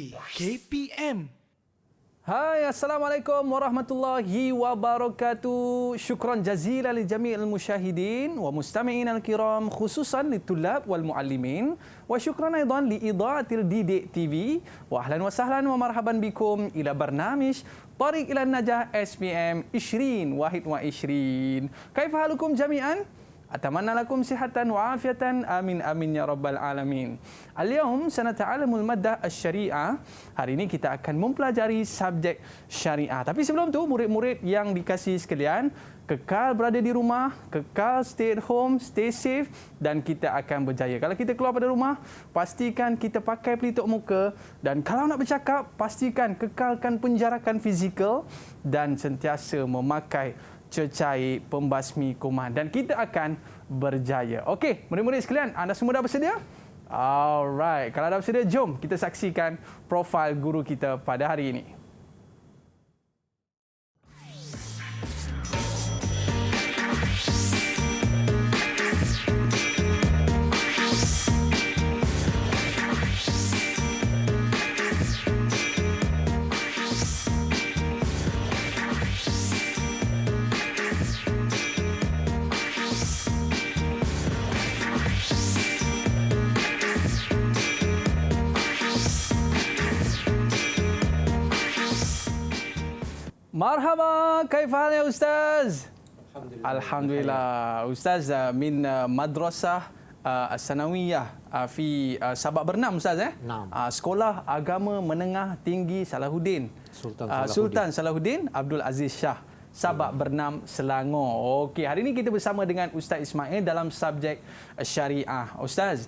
KPM. Hai, Assalamualaikum warahmatullahi wabarakatuh. Syukran jazilan li jami'il musyahidin wa mustami'in al-kiram khususan litulab wal muallimin wa syukran aidan li idaatil Didik TV wa ahlan wa sahlan wa marhaban bikum ila barnamij Tariq ila Najah SPM 2021. Kaifa halukum jami'an? أتمنى لكم صحة وعافية آمين آمين يا رب العالمين. اليوم سنتعلم المادة الشريعة. Hari ini kita akan mempelajari subjek syariah. Tapi sebelum tu, murid-murid yang dikasihi sekalian, kekal berada di rumah, kekal stay at home, stay safe dan kita akan berjaya. Kalau kita keluar pada rumah, pastikan kita pakai pelitup muka dan kalau nak bercakap, pastikan kekalkan penjarakan fizikal dan sentiasa memakai cecair pembasmi kuman dan kita akan berjaya. Okey, murid-murid sekalian, anda semua dah bersedia? Alright, kalau dah bersedia, jom kita saksikan profil guru kita pada hari ini. Marhaba, kaifa hal ya Ustaz? Alhamdulillah. Ustaz min madrasah as-sanawiyah fi Sabak Bernam Ustaz Sekolah Agama Menengah Tinggi Salahuddin. Sultan Salahuddin Abdul Aziz Shah, Sabak Bernam, Selangor. Okey, hari ini kita bersama dengan Ustaz Ismail dalam subjek syariah. Ustaz,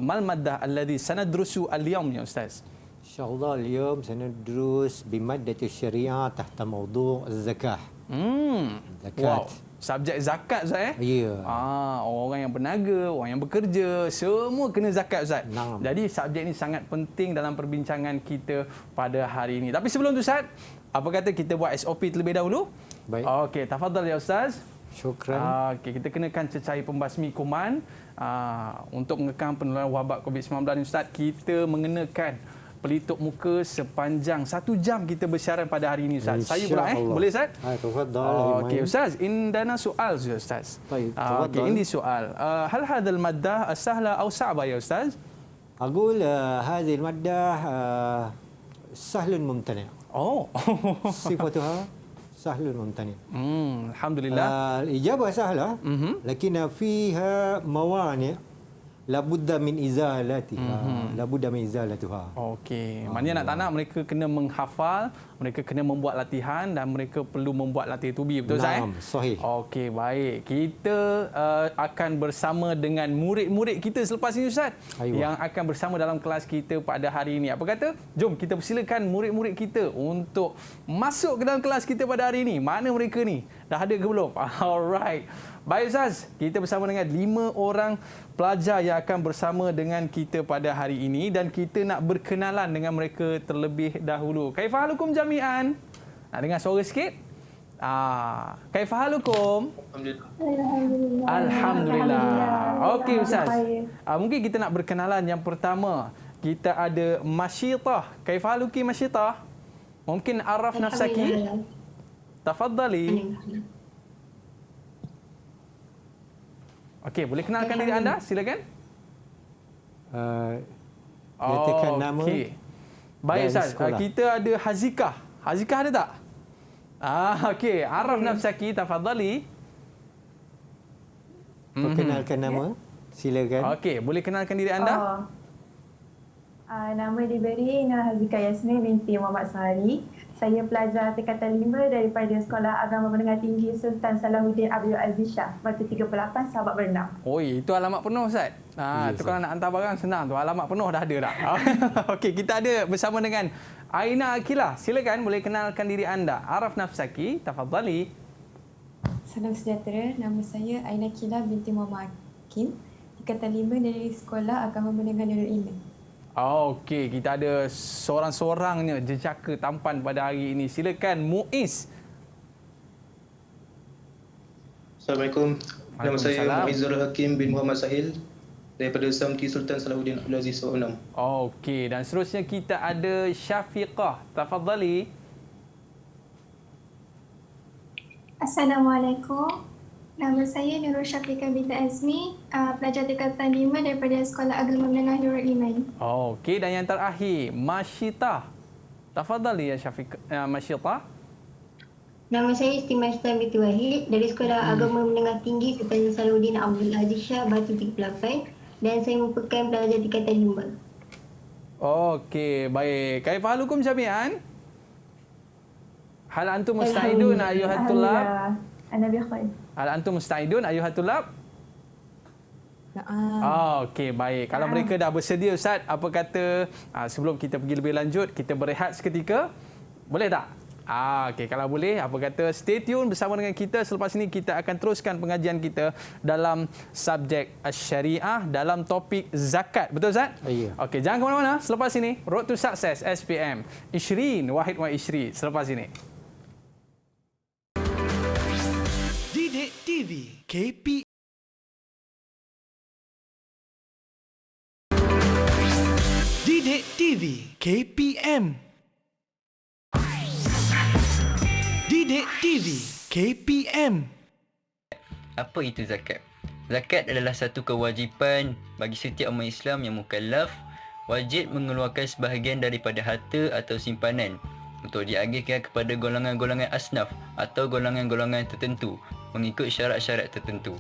mal maddah alladhi sanadrusu al-yawm ya Ustaz? InsyaAllah اليوم سندرس بمادة الشريعة تحت موضوع الزكاة. Wow. Subjek zakat Ustaz Ya. Orang yang berniaga, orang yang bekerja, semua kena zakat Ustaz. Jadi subjek ini sangat penting dalam perbincangan kita pada hari ini. Tapi sebelum tu Ustaz, apa kata kita buat SOP terlebih dahulu? Baik. Okey, tafadhal ya Ustaz. Syukran. Okey, kita kenakan cecair pembasmi kuman untuk mengekang penularan wabak COVID-19 ni Ustaz. Kita mengenakan pelitup muka sepanjang 1 jam kita bersiaran pada hari ini Ustaz. Saya pula boleh Ustaz? Tafadhal. Okey Ustaz, indana soal Ustaz. Baik, okey, ini soal. Hal hadha al-maddah sahla aw sa'ba ya Ustaz? أقول هذه المادة سهل ممتنع. صفتها سهل ممتنع. Alhamdulillah. الإجابة سهلة لكن فيها موانع لابد من إزالتها. لابد من إزالتها. Okey, maknanya nak tak nak mereka kena menghafal, mereka kena membuat latihan dan mereka perlu membuat latihan tubi, betul Ustaz? Sahih. Okey, baik. Kita akan bersama dengan murid-murid kita selepas ini Ustaz, yang akan bersama dalam kelas kita pada hari ini. Apa kata? Jom kita persilakan murid-murid kita untuk masuk ke dalam kelas kita pada hari ini. Mana mereka ni? Dah ada ke belum? Alright. Baik Ustaz, kita bersama dengan 5 orang pelajar yang akan bersama dengan kita pada hari ini dan kita nak berkenalan dengan mereka terlebih dahulu. Kaifa halukum jami'an? Nak dengar suara sikit? Kaifa halukum? Alhamdulillah. Okey Ustaz. Mungkin kita nak berkenalan yang pertama. Kita ada Masyitah. Kaifa haluki Masyitah? Mungkin araf nafsaki? Tafadhali. Okey, boleh kenalkan diri anda? Silakan. Nyatakan nama. Baik Ustaz, kita ada Hazikah. Hazikah ada tak? Okey, araf nafsaki, tafadhali. Perkenalkan nama. Silakan. Okey, boleh kenalkan diri anda? Nama diberi Ina Hazikah Yasmin binti Muhammad Sahari. Saya pelajar tingkatan 5 daripada Sekolah Agama Menengah Tinggi Sultan Salahuddin Abdul Aziz Shah, Batu 38, Sabak Bernam. Oi, itu alamat penuh Ustaz. Itu kalau nak hantar barang senang tu, alamat penuh dah ada dah. Okey, kita ada bersama dengan Aina Akilah. Silakan boleh kenalkan diri anda. Araf nafsaki, tafadhali. Salam sejahtera, nama saya Aina Akilah binti Muhammad Hakim, tingkatan 5 dari Sekolah Agama Menengah Nurul Iman. Okey, kita ada seorang-seorangnya jejaka tampan pada hari ini. Silakan Muiz. Assalamualaikum. Nama saya Muizzul Hakim bin Muhammad Sahil daripada Samki Sultan Salahuddin Abdul Aziz SAW. Okey, dan seterusnya kita ada Syafiqah. Tafadhali. Assalamualaikum. Nama saya Nurul Syafiqah binti Azmi, pelajar tingkatan 5 daripada Sekolah Agama Menengah Nurul Iman. Okey, dan yang terakhir, Masyitah. Tafadhali ya Masyitah. Nama saya Siti Mastan binti Wahid dari Sekolah Agama Menengah Tinggi Sultan Salahuddin Abdul Aziz Shah Batu 38 dan saya merupakan pelajar tingkatan 5. Okey, baik. Kaifa halukum jami'an? Hal antum musta'idun ayuhat tulab? Ana bi khair. Hal antum musta'idun ayuhat tulab? Okey, baik. Kalau mereka dah bersedia Ustaz, apa kata sebelum kita pergi lebih lanjut, kita berehat seketika? Boleh tak? Okey, kalau boleh, apa kata stay tune bersama dengan kita. Selepas ini kita akan teruskan pengajian kita dalam subjek syariah dalam topik zakat. Betul Ustaz? Ya. Okey, jangan ke mana-mana. Selepas ini, Road to Success SPM Ishrin Wahid wa Ishri. Selepas ini. Didik TV KP Didik TV KPM Didik TV KPM. Apa itu zakat? Zakat adalah satu kewajipan bagi setiap umat Islam yang mukallaf, wajib mengeluarkan sebahagian daripada harta atau simpanan untuk diagihkan kepada golongan-golongan asnaf atau golongan-golongan tertentu mengikut syarat-syarat tertentu.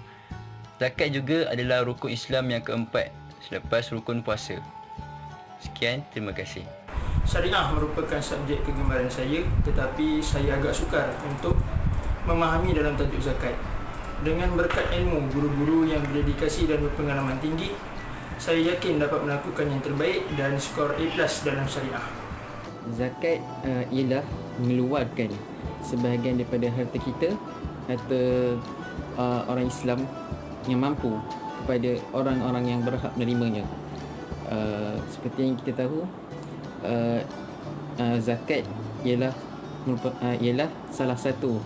Zakat juga adalah rukun Islam yang keempat selepas rukun puasa. Sekian, terima kasih. Syariah merupakan subjek kegemaran saya, tetapi saya agak sukar untuk memahami dalam tajuk zakat. Dengan berkat ilmu guru-guru yang berdedikasi dan berpengalaman tinggi, saya yakin dapat melakukan yang terbaik dan skor A+ dalam syariah. Zakat ialah mengeluarkan sebahagian daripada harta kita, harta orang Islam yang mampu kepada orang-orang yang berhak menerimanya. Seperti yang kita tahu, zakat ialah salah satu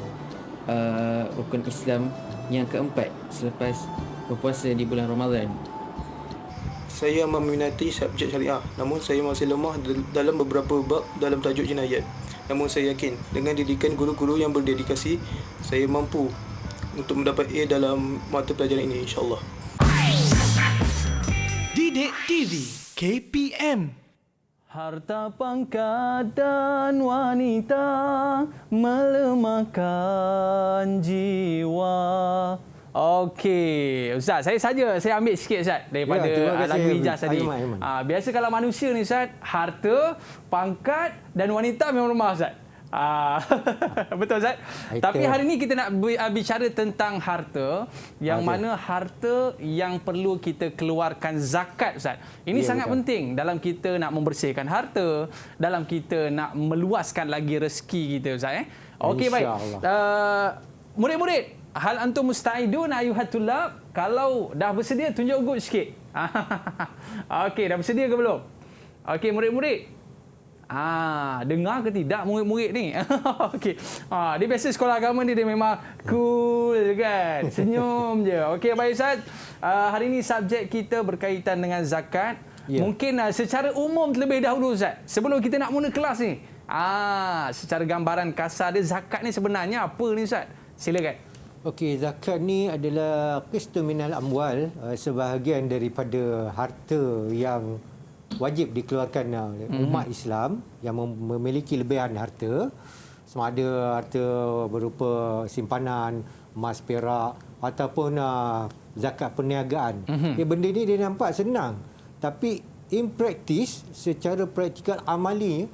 rukun Islam yang keempat selepas berpuasa di bulan Ramadan. Saya meminati subjek syariah, namun saya masih lemah dalam beberapa bab dalam tajuk jinayat. Namun saya yakin dengan didikan guru-guru yang berdedikasi, saya mampu untuk mendapat A dalam mata pelajaran ini, insya-Allah. Didik TV KPM. Harta pangkat dan wanita melemahkan jiwa. Okey, Ustaz, saya ambil sikit Ustaz daripada lagu Hijaz tadi. Biasa kalau manusia ni Ustaz, harta, pangkat dan wanita memang lemah Ustaz. Betul Ustaz? Tapi hari ini kita nak bicara tentang harta, yang mana harta yang perlu kita keluarkan zakat Ustaz. Ini sangat penting dalam kita nak membersihkan harta, dalam kita nak meluaskan lagi rezeki kita Ustaz. Okey, baik. Murid-murid, hal antum musta'idun ayuhat tulab? Kalau dah bersedia, tunjuk good sikit. Okey, dah bersedia ke belum? Okey, murid-murid. Dengar ke tidak murid-murid ni? Okey. Dia biasa sekolah agama ni dia memang cool kan. Senyum je. Okey, baik Ustaz. Hari ini subjek kita berkaitan dengan zakat. Mungkin secara umum terlebih dahulu Ustaz, sebelum kita nak mula kelas ni. Secara gambaran kasar dia, zakat ni sebenarnya apa ni Ustaz? Silakan. Okey, zakat ni adalah qistun minal amwal, sebahagian daripada harta yang wajib dikeluarkan oleh umat Islam yang memiliki lebihan harta, sama ada harta berupa simpanan, emas, perak ataupun zakat perniagaan. Benda ni dia nampak senang, tapi in practice, secara praktikal amali,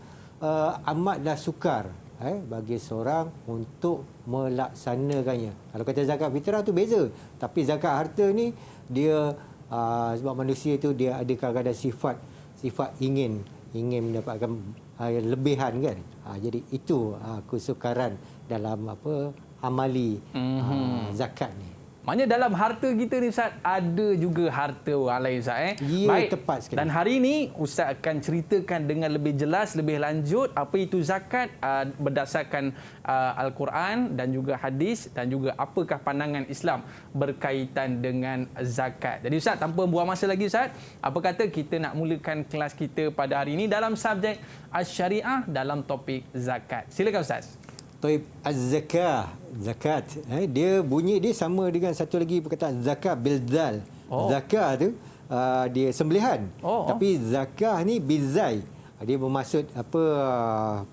amatlah sukar bagi seorang untuk melaksanakannya. Kalau kata zakat fitrah tu beza, tapi zakat harta ni dia sebab manusia tu dia ada kadang-kadang sifat ingin mendapatkan lebihan kan. Jadi itu kesukaran dalam amali zakat ni. Maknanya dalam harta kita ni Ustaz, ada juga harta orang lain Ustaz. Ya, Baik. tepat sekali. Dan hari ini Ustaz akan ceritakan dengan lebih jelas, lebih lanjut apa itu zakat berdasarkan Al-Quran dan juga hadis, dan juga apakah pandangan Islam berkaitan dengan zakat. Jadi Ustaz, tanpa buang masa lagi Ustaz, apa kata kita nak mulakan kelas kita pada hari ini dalam subjek Asy-Syariah dalam topik zakat. Silakan Ustaz. Taib az-zakah, zakat. Dia bunyi dia sama dengan satu lagi perkataan zakat bil zal. Zakah tu dia sembelihan. Tapi zakah ni bizai. Dia bermaksud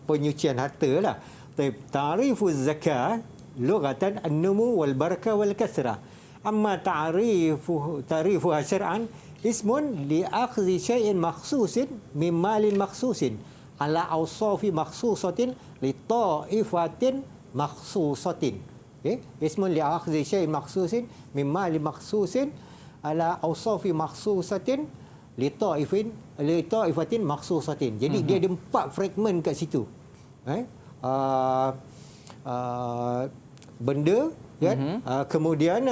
penyucian harta lah. Taib ta'rifu zakah lughatan an-numu wal barakah wal kasrah. Amma ta'rifu syar'an ismun li akhdhi syai'in makhsusin min malin makhsusin ala awsafi makhsusatin li ta'ifatin makhsusatin. Ismun li akhdhi syai'in makhsusin min malin makhsusin ala awsafi makhsusatin li ta'ifatin makhsusatin. Jadi dia ada 4 fragmen kat situ. Benda kan, kemudian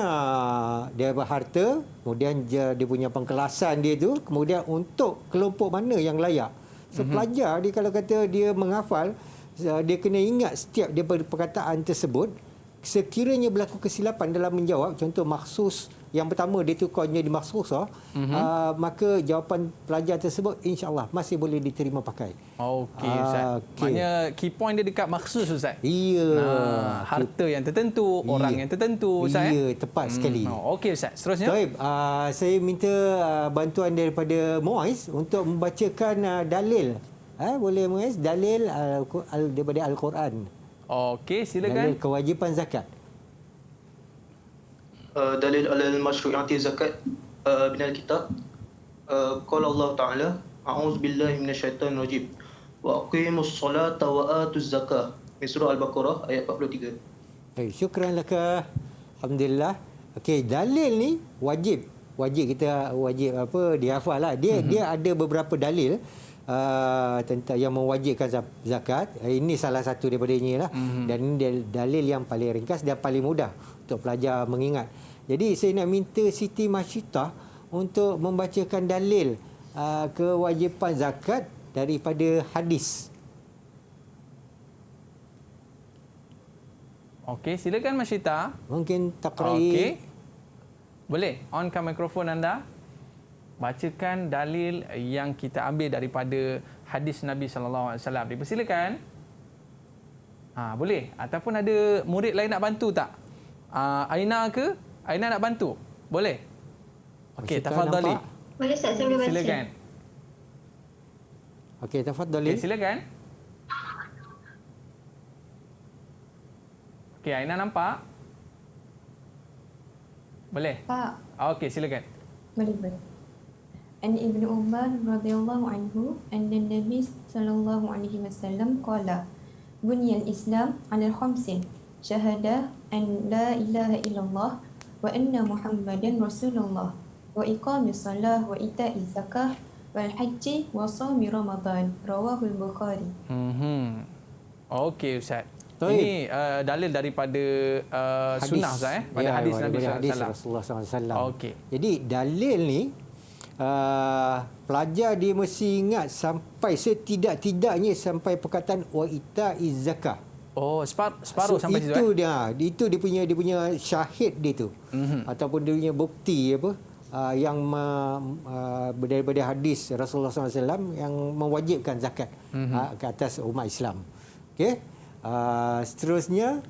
dia berharta, kemudian dia punya pengkelasan dia tu, kemudian untuk kelompok mana yang layak. So pelajar dia kalau kata dia menghafal, dia kena ingat setiap daripada perkataan tersebut. Sekiranya berlaku kesilapan dalam menjawab, contoh maksus yang pertama dia tukarnya di maksusah, maka jawapan pelajar tersebut insya-Allah masih boleh diterima pakai. Okey Ustaz. Maknanya key point dia dekat maksus Ustaz. Iya. Harta yang tertentu, orang yang tertentu Ustaz. Ya, tepat sekali. Okey Ustaz, seterusnya. Baik, saya minta bantuan daripada Muaiz untuk membacakan dalil. Boleh Muaiz, dalil daripada Al-Quran. Okey, silakan. Dalil kewajipan zakat. Dalil al-masyru'iyati zakat min al-kitab. Qala Allah Ta'ala, a'udzu billahi minasyaitonir rajim. Wa aqimus salata wa atuz zakah. Min surah Al-Baqarah ayat 43. Baik, syukran laka. Alhamdulillah. Okey, dalil ni wajib kita dihafal lah. Dia ada beberapa dalil tentang yang mewajibkan zakat. Ini salah satu daripadanya lah. Dan ini dalil yang paling ringkas dan paling mudah untuk pelajar mengingat. Jadi saya nak minta Siti Masyitah untuk membacakan dalil kewajipan zakat daripada hadis. Okey, silakan Masyitah. Mungkin taqrai. Okey. Boleh onkan mikrofon anda. Bacakan dalil yang kita ambil daripada hadis Nabi sallallahu alaihi wasallam. Dipersilakan. Boleh. Ataupun ada murid lain nak bantu tak? Aina ke? Aina nak bantu? Boleh? Okey, tafadhali. Boleh Ustaz, saya boleh baca. Silakan. Okey, tafadhali. Okay, silakan. Okey, Aina nampak? Boleh? Pak. Okey, silakan. Boleh. An Ibnu Umar radhiyallahu anhu anna Nabi sallallahu alaihi wasallam qala buniyal Islam 'ala khamsin syahadah an la ilaha illallah wa anna Muhammadan Rasulullah wa iqamis salah wa ita'iz zakah wal haji wa shaumi Ramadan rawahul Bukhari. Okey Ustaz. Ini dalil daripada sunnah Ustaz pada hadis Nabi Rasulullah SAW. Okey. Jadi dalil ni pelajar dia mesti ingat sampai setidak-tidaknya sampai perkataan wa ita'iz zakah. Separuh sampai situ. Itu dia punya syahid dia tu. Ataupun dia punya bukti yang daripada hadis Rasulullah SAW yang mewajibkan zakat ke atas umat Islam. Okey. Seterusnya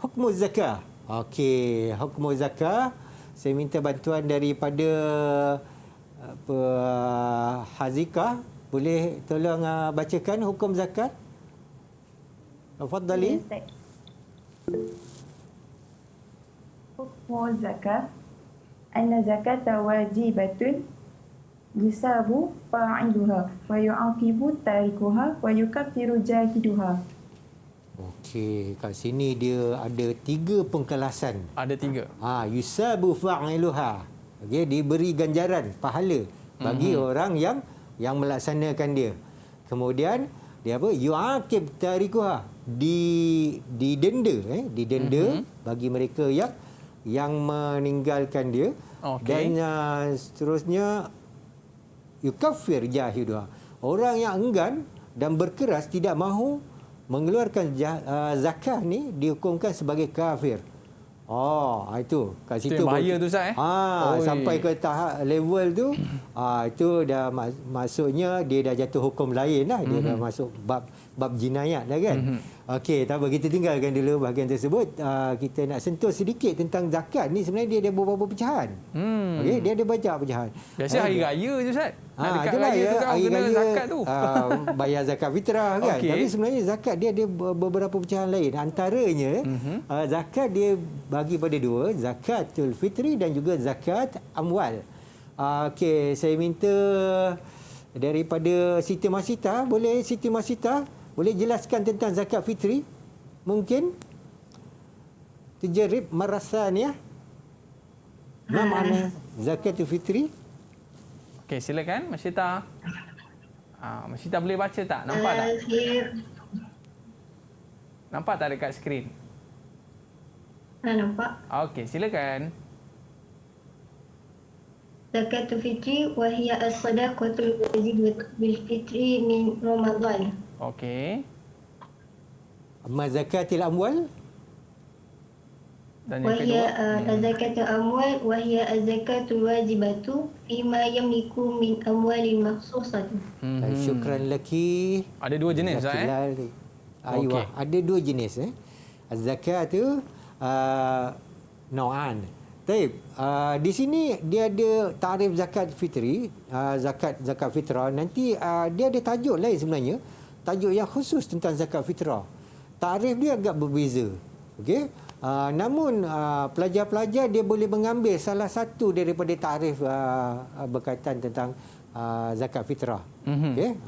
hukmu zakah. Okey, hukmu zakah. Saya minta bantuan daripada Hazikah. Boleh tolong bacakan hukum zakat? Tafadhali. Hukmu zakat. Anna zakata wajibatun yusabu fa'iluha wa yu'aqibu tarikuha wa yukaffiru jahiduha. Okey, kat sini dia ada 3 pengkelasan. Ada 3. Yusabu fa'iluha. Okey, diberi ganjaran pahala bagi orang yang melaksanakan dia. Kemudian dia yu'aqib tarikuha. Didenda bagi mereka yang meninggalkan dia. Okey. Dan seterusnya yukaffir jahiduha. Orang yang enggan dan berkeras tidak mahu mengeluarkan zakat ni dihukumkan sebagai kafir. Itu kat situ bahaya tu Ustaz sampai ke tahap level tu itu dah maksudnya dia dah jatuh hukum lain lah. Dia dah masuk bab jinayat dah kan. Okey, tak apa, kita tinggalkan dulu bahagian tersebut. Kita nak sentuh sedikit tentang zakat ni. Sebenarnya dia ada beberapa pecahan. Okey, dia ada banyak pecahan. Biasa hari raya je Ustaz. Dekat itulah raya tu kan hari kena raya, zakat tu. Bayar zakat fitrah kan. Okey. Tapi sebenarnya zakat dia ada beberapa pecahan lain. Antaranya zakat dia bagi pada dua, zakatul fitri dan juga zakat amwal. Okey, saya minta daripada Siti Masita, boleh Siti Masita boleh jelaskan tentang zakat fitri? Mungkin Tujarib marasan ya. Apa makna zakatul fitri? Okey, silakan Masita. Masita boleh baca tak? Nampak tak? Nampak tak dekat skrin? Nampak. Okey, silakan. Zakatul fitri wa hiya as-sadaqatul wajib bil fitri min Ramadan. Okey. Amma zakatil amwal? Dan yang kedua, zakatul amwal wa hiya az-zakatul wajibatu fima yamliku min amwalin makhsusah. Syukran laki. Ada dua jenis Ustaz Aywa, ada dua jenis Az-zakat tu nau'an. Baik, di sini dia ada tarif zakat fitri, zakat fitrah. Nanti dia ada tajuk lain sebenarnya, tajuk yang khusus tentang zakat fitrah. Tarif dia agak berbeza. Okey. Namun pelajar-pelajar dia boleh mengambil salah satu daripada tarif berkaitan tentang zakat fitrah. Okey.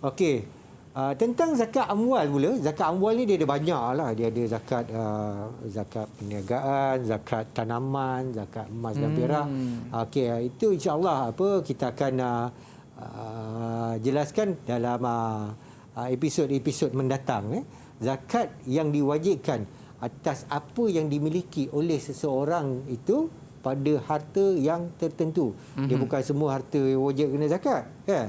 Okey. Tentang zakat amwal pula, zakat amwal ni dia ada banyak lah. Dia ada zakat perniagaan, zakat tanaman, zakat emas dan perak. Okey, itu insya-Allah kita akan jelaskan dalam episod-episod mendatang. Zakat yang diwajibkan atas apa yang dimiliki oleh seseorang itu pada harta yang tertentu. Dia bukan semua harta yang wajib kena zakat, kan?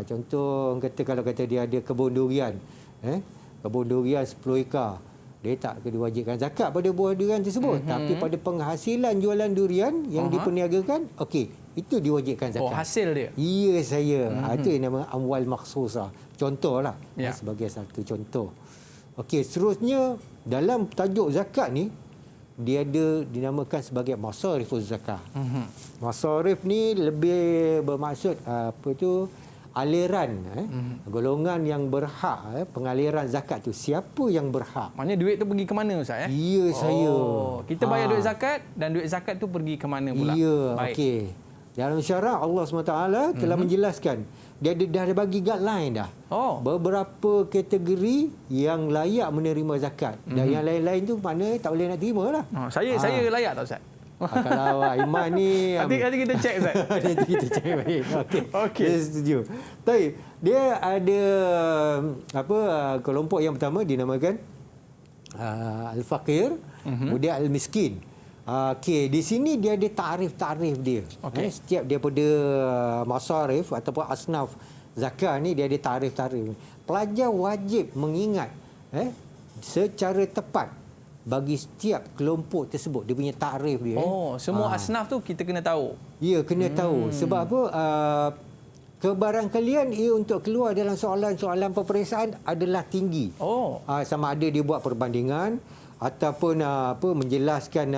Contoh kalau kata dia ada kebun durian, kebun durian 10 ekar, dia tak kena diwajibkan zakat pada buah durian tersebut, tapi pada penghasilan jualan durian yang diperniagakan, okey, itu diwajibkan zakat. Hasil dia. Ya saya. Itu yang nama amwal makhsusah. Contohlah, sebagai satu contoh. Okey, seterusnya dalam tajuk zakat ni dia ada dinamakan sebagai masarifuz zakah. Masarif ni lebih bermaksud aliran, golongan yang berhak, pengaliran zakat tu. Siapa yang berhak? Maknanya duit tu pergi ke mana Ustaz? Ya, saya. Kita bayar duit zakat dan duit zakat tu pergi ke mana pula? Ya, okey. Dalam syarak Allah SWT telah menjelaskan. Dia dah ada bagi guideline dah. Beberapa kategori yang layak menerima zakat. Dan yang lain-lain tu mana tak boleh nak terima lah. Saya layak tak Ustaz? Kalau Iman ni nanti kita cek Ustaz. Nanti kita cek baik. Okey. Dia setuju. Tapi dia ada kelompok yang pertama dinamakan al-faqir, kemudian al-miskin. Okey, di sini dia ada tarif-tarif dia. Setiap daripada masarif ataupun asnaf zakat ni dia ada tarif-tarif. Pelajar wajib mengingat secara tepat bagi setiap kelompok tersebut dia punya tarif dia. Semua asnaf tu kita kena tahu. Ya, kena tahu. Sebab apa? Kebarangkalian ia untuk keluar dalam soalan-soalan peperiksaan adalah tinggi. Sama ada dia buat perbandingan ataupun menjelaskan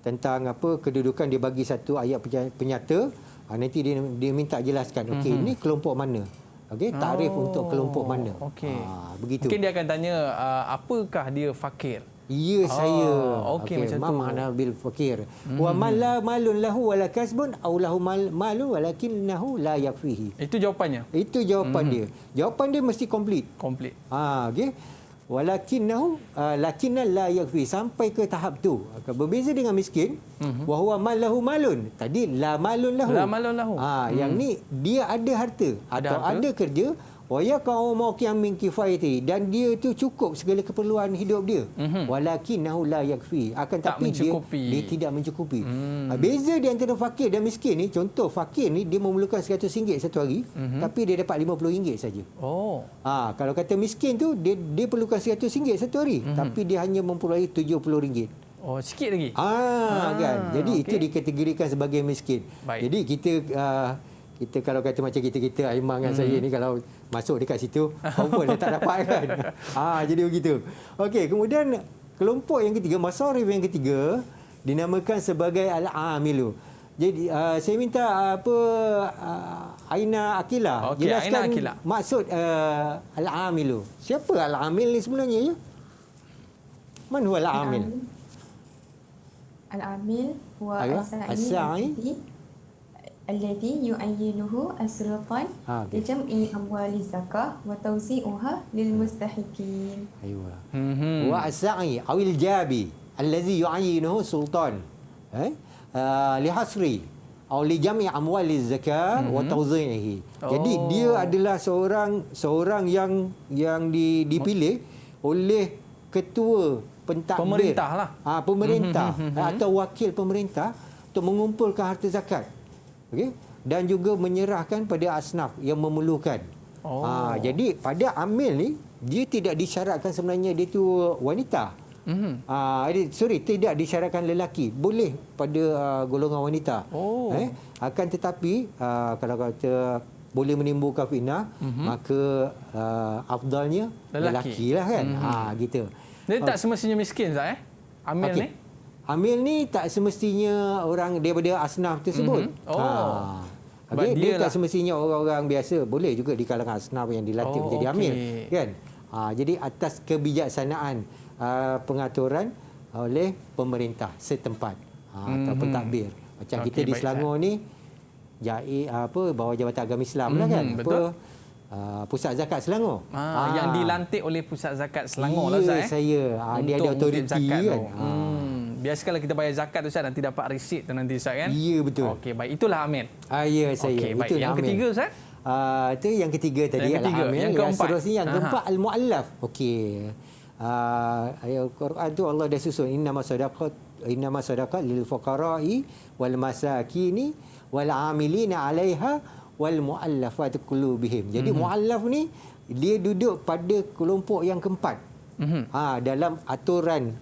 tentang kedudukan, dia bagi satu ayat penyata, nanti dia minta jelaskan okey ini kelompok mana, okey tarif untuk kelompok mana, begitu. Mungkin dia akan tanya apakah dia fakir. Ya saya. Okey, macam tu. Makna bil fakir. Wa man la malun lahu wala kasbun aw lahu malun walakinnahu la yakfihi. Itu jawapannya. Itu jawapan dia. Jawapan dia mesti komplit. Okey. Walakinnahu lakinna la yakfi, sampai ke tahap tu. Berbeza dengan miskin, wa huwa malahu malun. Tadi la malun lahu. La malun lahu. Yang ni dia ada harta atau ada kerja, wa yaqa'u mawqi'an min kifayati, dan dia tu cukup segala keperluan hidup dia. Walakinnahu la yakfi, akan Tak tapi mencukupi. dia tidak mencukupi. Beza di antara fakir dan miskin ni, contoh fakir ni dia memerlukan RM100 satu hari, tapi dia dapat RM50 saja. Oh. Kalau kata miskin tu dia perlukan RM100 satu hari, tapi dia hanya memperoleh RM70. Oh, sikit lagi. Kan. Jadi okey. itu dikategorikan sebagai miskin. Baik. Jadi kita kalau kata macam kita Aiman dengan saya ni, kalau masuk dekat situ confirm dah tak dapat kan. Jadi begitu. Okey, kemudian kelompok yang ketiga, masarif yang ketiga dinamakan sebagai al-amilu. Jadi saya minta Aina Akila Okey, jelaskan Aina Akila. maksud al-amilu. Siapa al-amil ni sebenarnya ya? Man huwa al-amil? Al-amil huwa Aywa, as-sa'i. الذي يعينه السلطان لجمع أموال الزكاة وتوزيعها للمستحقين. أيوة. والسعي أو الجابي الذي يعينه السلطان لحصر أو لجمع أموال الزكاة وتوزيعه. Jadi dia adalah seorang yang dipilih oleh ketua pentadbir pemerintah lah. Pemerintah atau wakil pemerintah untuk mengumpulkan harta zakat. Okey, dan juga menyerahkan pada asnaf yang memerlukan. Jadi pada amil ni dia tidak disyaratkan sebenarnya dia tu wanita. Tidak disyaratkan lelaki, boleh pada golongan wanita. Akan tetapi kalau kata boleh menimbulkan fitnah, maka afdalnya lelaki lah kan. Gitu. Dia tak semestinya miskin Ustaz amil ni. Amil ni tak semestinya orang daripada asnaf tersebut. Dia tak semestinya orang-orang biasa. Boleh juga di kalangan asnaf yang dilatih menjadi amil. Kan? Jadi atas kebijaksanaan pengaturan oleh pemerintah setempat atau pentadbir. Macam kita di Selangor ni, bawah Jabatan Agama Islam lah kan. Betul. Pusat Zakat Selangor. Yang dilantik oleh Pusat Zakat Selangor lah Ustaz. Dia ada autoriti kan. Biasa kalau kita bayar zakat tu Ustaz nanti dapat resit tu nanti Ustaz kan? Ya, betul. Okey, baik. Itulah amil. Ya, saya. Okey, baik. Itulah Yang amil. ketiga Ustaz? Itu yang ketiga tadi al-amil. Yang keempat. Seterusnya yang keempat al-muallaf. Okey. Ayat Quran tu Allah dah susun innama sadaqat lil fuqara'i wal masakini wal 'amilina 'alaiha wal muallafati qulubihim. Jadi muallaf ni dia duduk pada kelompok yang keempat. Dalam aturan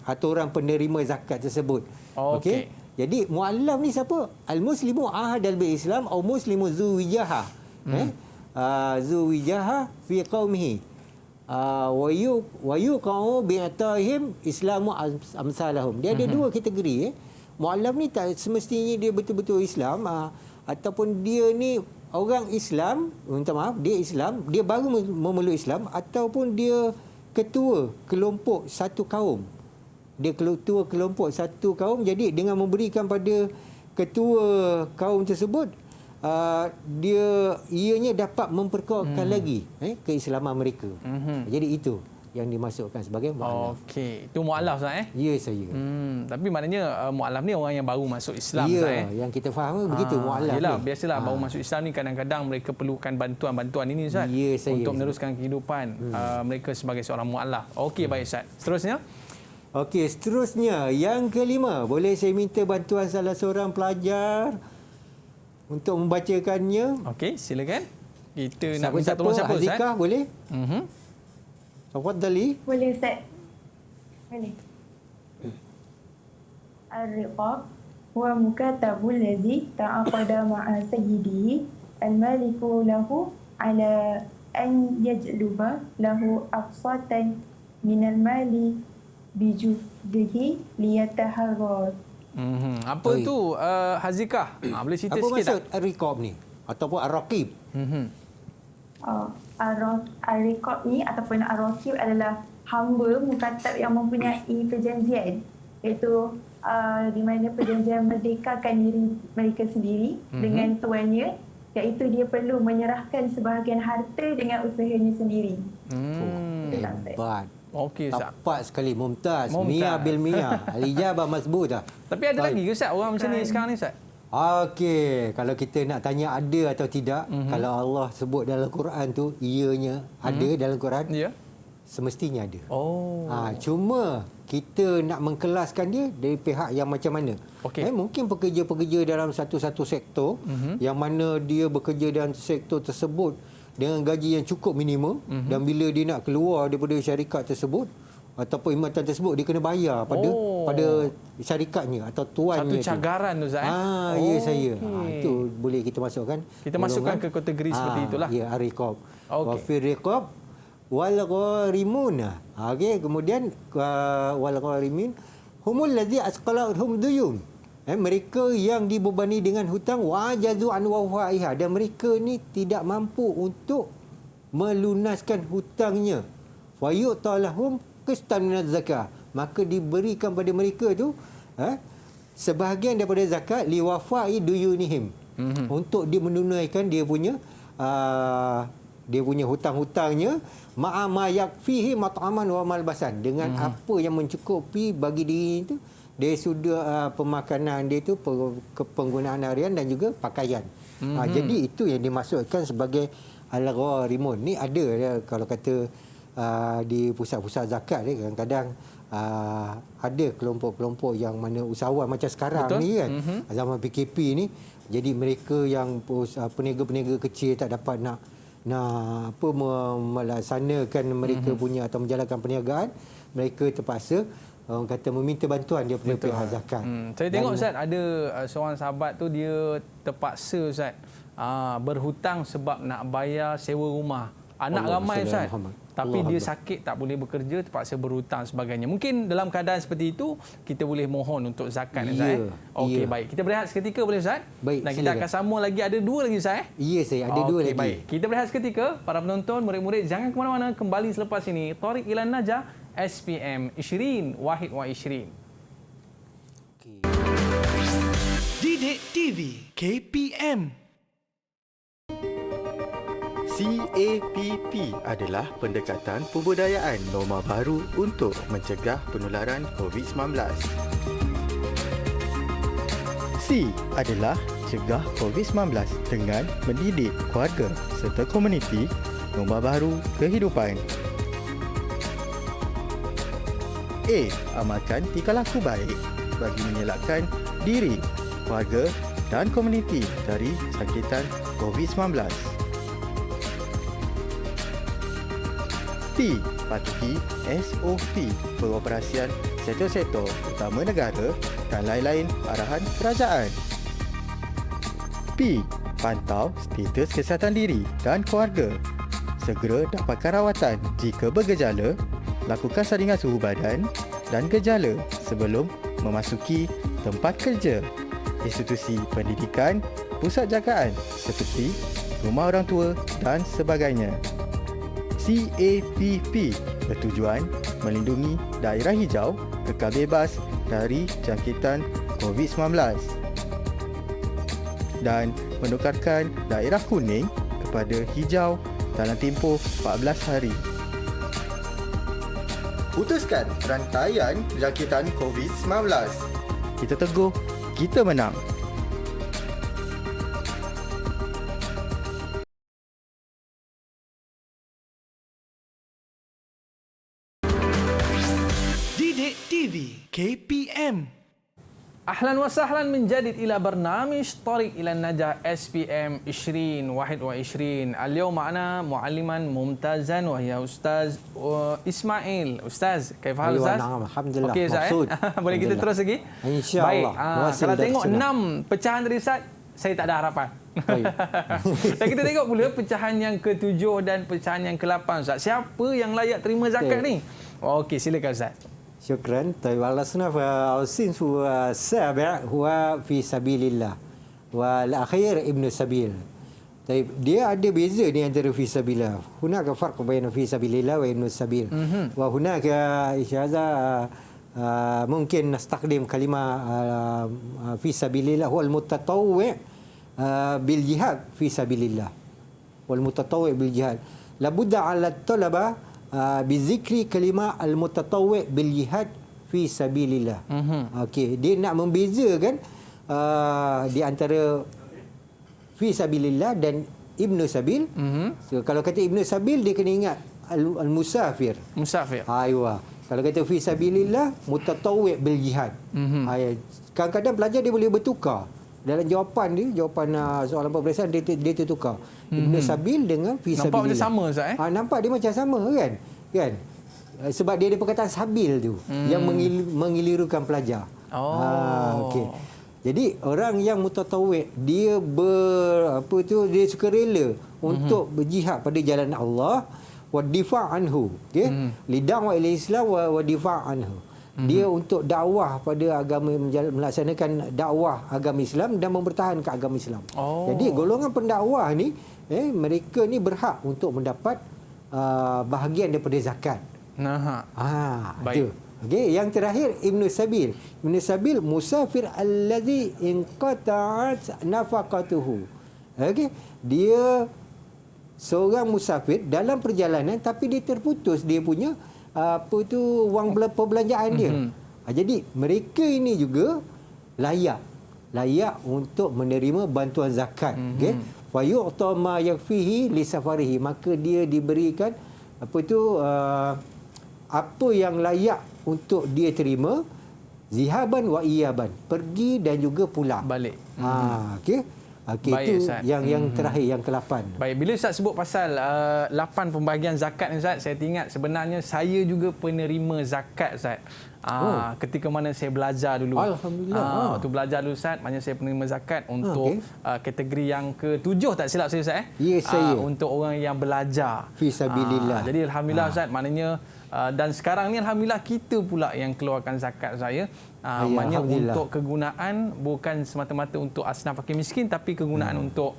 penerima zakat tersebut. Okey. Jadi muallaf ni siapa? Al-muslimu ahadal bil Islam atau muslimu zuwijaha. Zuwijaha fi qaumihi. Wa yuqau bi'atahim islamu amsalahum. Dia ada dua kategori. Muallaf ni tak semestinya dia betul-betul Islam ataupun dia ni orang Islam, minta maaf, dia Islam, dia baru memeluk Islam ataupun dia ketua kelompok satu kaum. Dia ketua kelompok satu kaum, jadi dengan memberikan pada ketua kaum tersebut ianya dapat memperkuatkan lagi keislaman mereka. Jadi itu yang dimasukkan sebagai muallaf. Okey, itu muallaf Ustaz Ya, saya. Tapi maknanya muallaf ni orang yang baru masuk Islam Ustaz yang kita faham begitu muallaf. Yalah, biasalah baru masuk Islam ni kadang-kadang mereka perlukan bantuan ini Ustaz untuk meneruskan kehidupan mereka sebagai seorang muallaf. Okey, baik Ustaz. Seterusnya? Okey, seterusnya yang kelima, boleh saya minta bantuan salah seorang pelajar untuk membacakannya? Okey, silakan. Kita nak minta tolong siapa Ustaz? Hazikah boleh? Tafadhali. Boleh Ustaz. Boleh. Ar-riqab huwa mukatabul ladzi ta'aqada ma'a sayyidihi al-maliku lahu ala an yajluba lahu aqsatan minal mali bijudihi liyataharrar. Apa tu Hazikah? Boleh cerita apa sikit tak? Apa maksud ar-riqab ni? Ataupun ar-raqib? Ar-riqab ni ataupun ar-raqib adalah hamba mukatab yang mempunyai perjanjian, iaitu di mana perjanjian merdekakan diri mereka sendiri dengan tuannya, iaitu dia perlu menyerahkan sebahagian harta dengan usahanya sendiri. Hebat. Okey Ustaz. Tepat sekali, mumtaz. Mia bil mia. Al-ijabah masbudah. Tapi ada lagi ke Ustaz orang macam ni sekarang ni Ustaz? Okey, kalau kita nak tanya ada atau tidak, kalau Allah sebut dalam Quran tu ianya ada dalam Quran. Ya. Semestinya ada. Oh. Cuma kita nak mengkelaskan dia dari pihak yang macam mana. Okey. Mungkin pekerja-pekerja dalam satu-satu sektor yang mana dia bekerja dalam sektor tersebut dengan gaji yang cukup minimum dan bila dia nak keluar daripada syarikat tersebut ataupun perkhidmatan tersebut dia kena bayar pada syarikatnya atau tuannya. Satu cagaran tu Ustaz. Ya saya. Itu boleh kita masukkan. Kita masukkan ke kategori seperti itulah. Ya, ar-riqab. Wa Okey. fi riqab wal gharimun. Okey, kemudian wal gharimin humul ladzi asqalahum duyun. Mereka yang dibebani dengan hutang wajazu an wafaiha dan mereka ni tidak mampu untuk melunaskan hutangnya. Wa yu'talahum qistan minaz zakah, maka diberikan pada mereka tu sebahagian daripada zakat liwafai duyunihim, untuk dia menunaikan dia punya hutang-hutangnya ma'a ma yakfihi mat'aman wa malbasan, dengan apa yang mencukupi bagi diri itu dari sudut pemakanan dia tu, penggunaan harian dan juga pakaian. Jadi itu yang dimaksudkan sebagai al-gharimun. Ni ada kalau kata di pusat-pusat zakat ni kadang-kadang ada kelompok-kelompok yang mana usahawan macam sekarang. Betul? Ni kan zaman PKP ni, jadi mereka yang peniaga-peniaga kecil tak dapat nak melaksanakan mereka punya atau menjalankan perniagaan, mereka terpaksa orang kata meminta bantuan dia punya pihak zakat. Saya tengok Ustaz ada seorang sahabat tu dia terpaksa Ustaz berhutang sebab nak bayar sewa rumah. Anak ramai Ustaz. Tapi dia sakit, tak boleh bekerja, terpaksa berhutang sebagainya. Mungkin dalam keadaan seperti itu, kita boleh mohon untuk zakat. Okey, baik. Kita berehat seketika boleh Ustaz? Baik, dan kita akan sambung lagi. Ada dua lagi Ustaz? Ya, saya ada dua lagi. Baik. Kita berehat seketika. Para penonton, murid-murid, jangan ke mana-mana. Kembali selepas ini. Thariq Ilan Najah, SPM 20 Wahid wa 20. Didik TV KPM. CAPP adalah pendekatan pembudayaan norma baru untuk mencegah penularan COVID-19. C adalah cegah COVID-19 dengan mendidik keluarga serta komuniti norma baru kehidupan. A. Amalkan tingkah laku baik bagi mengelakkan diri, keluarga dan komuniti dari jangkitan COVID-19. P. Patuhi SOP pengoperasian sektor-sektor utama negara dan lain-lain arahan kerajaan. P. Pantau status kesihatan diri dan keluarga. Segera dapatkan rawatan jika bergejala, lakukan saringan suhu badan dan gejala sebelum memasuki tempat kerja, institusi pendidikan, pusat jagaan seperti rumah orang tua dan sebagainya. CAPP bertujuan melindungi daerah hijau kekal bebas dari jangkitan COVID-19 dan menukarkan daerah kuning kepada hijau dalam tempoh 14 hari. Putuskan rantaian jangkitan COVID-19. Kita teguh, kita menang. Didik TV KPM. Ahlan wa sahlan min jadid ila barnamij Thariq Ilan Najah SPM 20 Wahid wa 20. اليوم معنا معلما ممتازا وهي استاذ اسماعيل. استاذ كيف حال استاذ؟ Alhamdulillah. Okey Ustaz. Boleh kita terus lagi? Insya-Allah. Baik. Kalau tengok 6 pecahan dari Ustaz, saya tak ada harapan. Dan kita tengok pula pecahan yang ke-7 dan pecahan yang ke-8 Ustaz. Siapa yang layak terima zakat ni? Okey, silakan Ustaz. شكرا. طيب الصنف الصنف السابع هو في سبيل الله والأخير ابن السبيل. طيب dia ada beza ni antara fi sabilillah. هناك فرق بين في سبيل الله وابن السبيل. وهناك إشارة ممكن نستخدم كلمة في سبيل الله هو المتطوع بالجهاد في سبيل الله. والمتطوع بالجهاد لابد على الطلبة bizikri kalimah al-mutatawwi' bil jihad fi sabilillah. Okey, dia nak membezakan di antara fi sabilillah dan Ibnu Sabil. So, kalau kata Ibnu Sabil, dia kena ingat al-musafir. Musafir. Aywa. Kalau kata fi sabilillah, mutatawwi' bil jihad. Kadang-kadang pelajar dia boleh bertukar. Dalam jawapan soalan peperiksaan dia tertukar. Ibnu Sabil dengan fi sabilillah. Nampak macam sama Ustaz Nampak dia macam sama kan? Sebab dia ada perkataan sabil tu yang mengelirukan pelajar. Okey. Jadi orang yang mutatawwi' dia dia suka rela untuk berjihad pada jalan Allah wa difa' anhu. Okey. Lidang wa ila Islam wa difa' anhu. Dia untuk dakwah pada agama, melaksanakan dakwah agama Islam dan mempertahankan agama Islam. Jadi golongan pendakwah ni mereka ni berhak untuk mendapat bahagian daripada zakat. Baik. Okey, yang terakhir Ibnu Sabil. Ibnu Sabil musafir allazi inqata'at nafaqatuhu. Okey, dia seorang musafir dalam perjalanan tapi dia terputus dia punya wang perbelanjaan dia. Jadi mereka ini juga layak untuk menerima bantuan zakat. Okey, wa yu'ta ma yakfihi li safarihi, maka dia diberikan apa yang layak untuk dia terima, zihaban wa iyaban, pergi dan juga pulang balik. Okey. Itu Ustaz. yang terakhir, yang ke-8. Baik, bila Ustaz sebut pasal 8 pembahagian zakat ni Ustaz, saya teringat sebenarnya saya juga penerima zakat Ustaz. Ketika mana saya belajar dulu. Alhamdulillah. Waktu belajar dulu Ustaz, maknanya saya penerima zakat untuk kategori yang ke-7 tak silap saya Ustaz. Ya, saya. Untuk orang yang belajar Fi sabilillah. Jadi alhamdulillah Ustaz, maknanya dan sekarang ni alhamdulillah kita pula yang keluarkan zakat saya. Maknanya untuk kegunaan bukan semata-mata untuk asnaf fakir miskin, tapi kegunaan untuk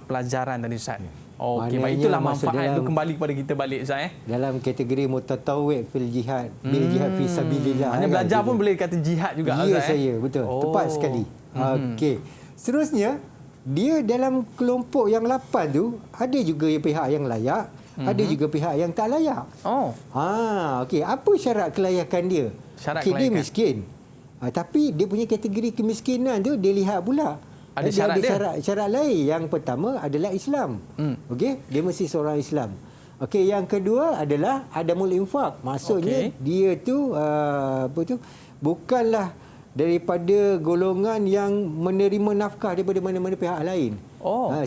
pelajaran tadi Ustaz. Okey, baik, itulah manfaat itu kembali kepada kita balik Ustaz. Dalam kategori mutatawwi' fil jihad, bil jihad fi sabilillah. Maknanya belajar pun boleh kata jihad juga Ustaz. Ya, saya betul. Tepat sekali. Okey. Seterusnya, dia dalam kelompok yang 8 tu ada juga pihak yang layak, ada juga pihak yang tak layak. Okey, apa syarat kelayakan dia? Dia miskin. Tapi dia punya kategori kemiskinan tu dia lihat pula. Ada syarat dia. Syarat lain. Yang pertama adalah Islam. Okey, dia mesti seorang Islam. Okey, yang kedua adalah adamul infaq. Maksudnya dia tu bukanlah daripada golongan yang menerima nafkah daripada mana-mana pihak lain.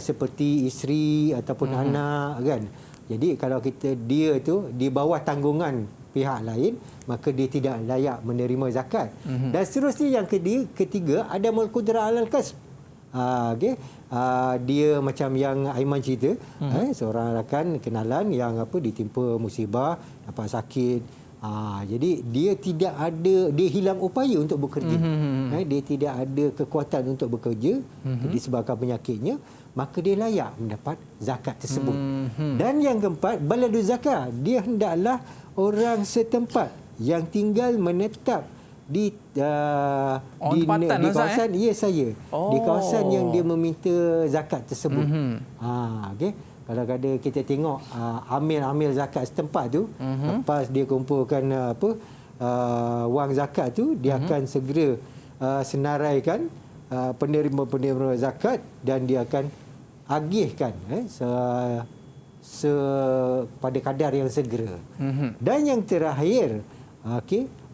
Seperti isteri ataupun anak kan. Jadi kalau dia tu di bawah tanggungan pihak lain, maka dia tidak layak menerima zakat. Dan seterusnya yang ketiga adamul qudrah alal kasb. Dia macam yang Aiman cerita, seorang rakan kenalan yang ditimpa musibah, dapat sakit. Jadi dia hilang upaya untuk bekerja. Dia tidak ada kekuatan untuk bekerja disebabkan penyakitnya, maka dia layak mendapat zakat tersebut. Dan yang keempat, baladu zakat. Dia hendaklah orang setempat yang tinggal menetap di kawasan saya. Di kawasan yang dia meminta zakat tersebut. Okey. Kalau ada kita tengok amil zakat setempat tu, lepas dia kumpulkan wang zakat tu, dia akan segera senaraikan penerima-penerima zakat dan dia akan agihkan pada kadar yang segera. Dan yang terakhir,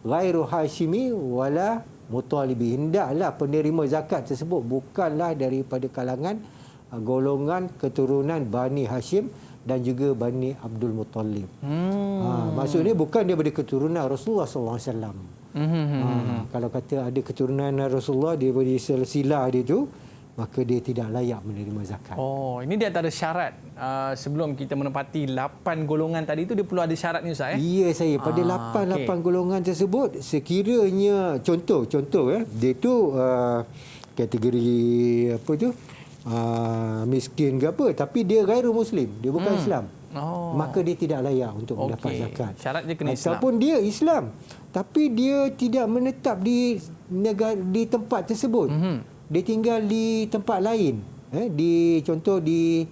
ghairu hashimi wala mutalibi. Hendaklah penerima zakat tersebut bukanlah daripada kalangan golongan keturunan Bani Hashim dan juga Bani Abdul Muttalib. Maksudnya bukan daripada keturunan Rasulullah sallallahu alaihi wasallam. Kalau kata ada keturunan Rasulullah daripada silsilah dia tu, maka dia tidak layak menerima zakat. Ini dia antara syarat sebelum kita menepati 8 golongan tadi tu, dia perlu ada syarat ni Ustaz. Ya, saya pada 8 golongan tersebut, sekiranya contoh dia tu kategori miskin ke apa, tapi dia gairu muslim, dia bukan Islam, maka dia tidak layak untuk mendapat zakat. Syarat dia kena Islam. Ataupun dia Islam tapi dia tidak menetap di tempat tersebut, dia tinggal di tempat lain, contoh di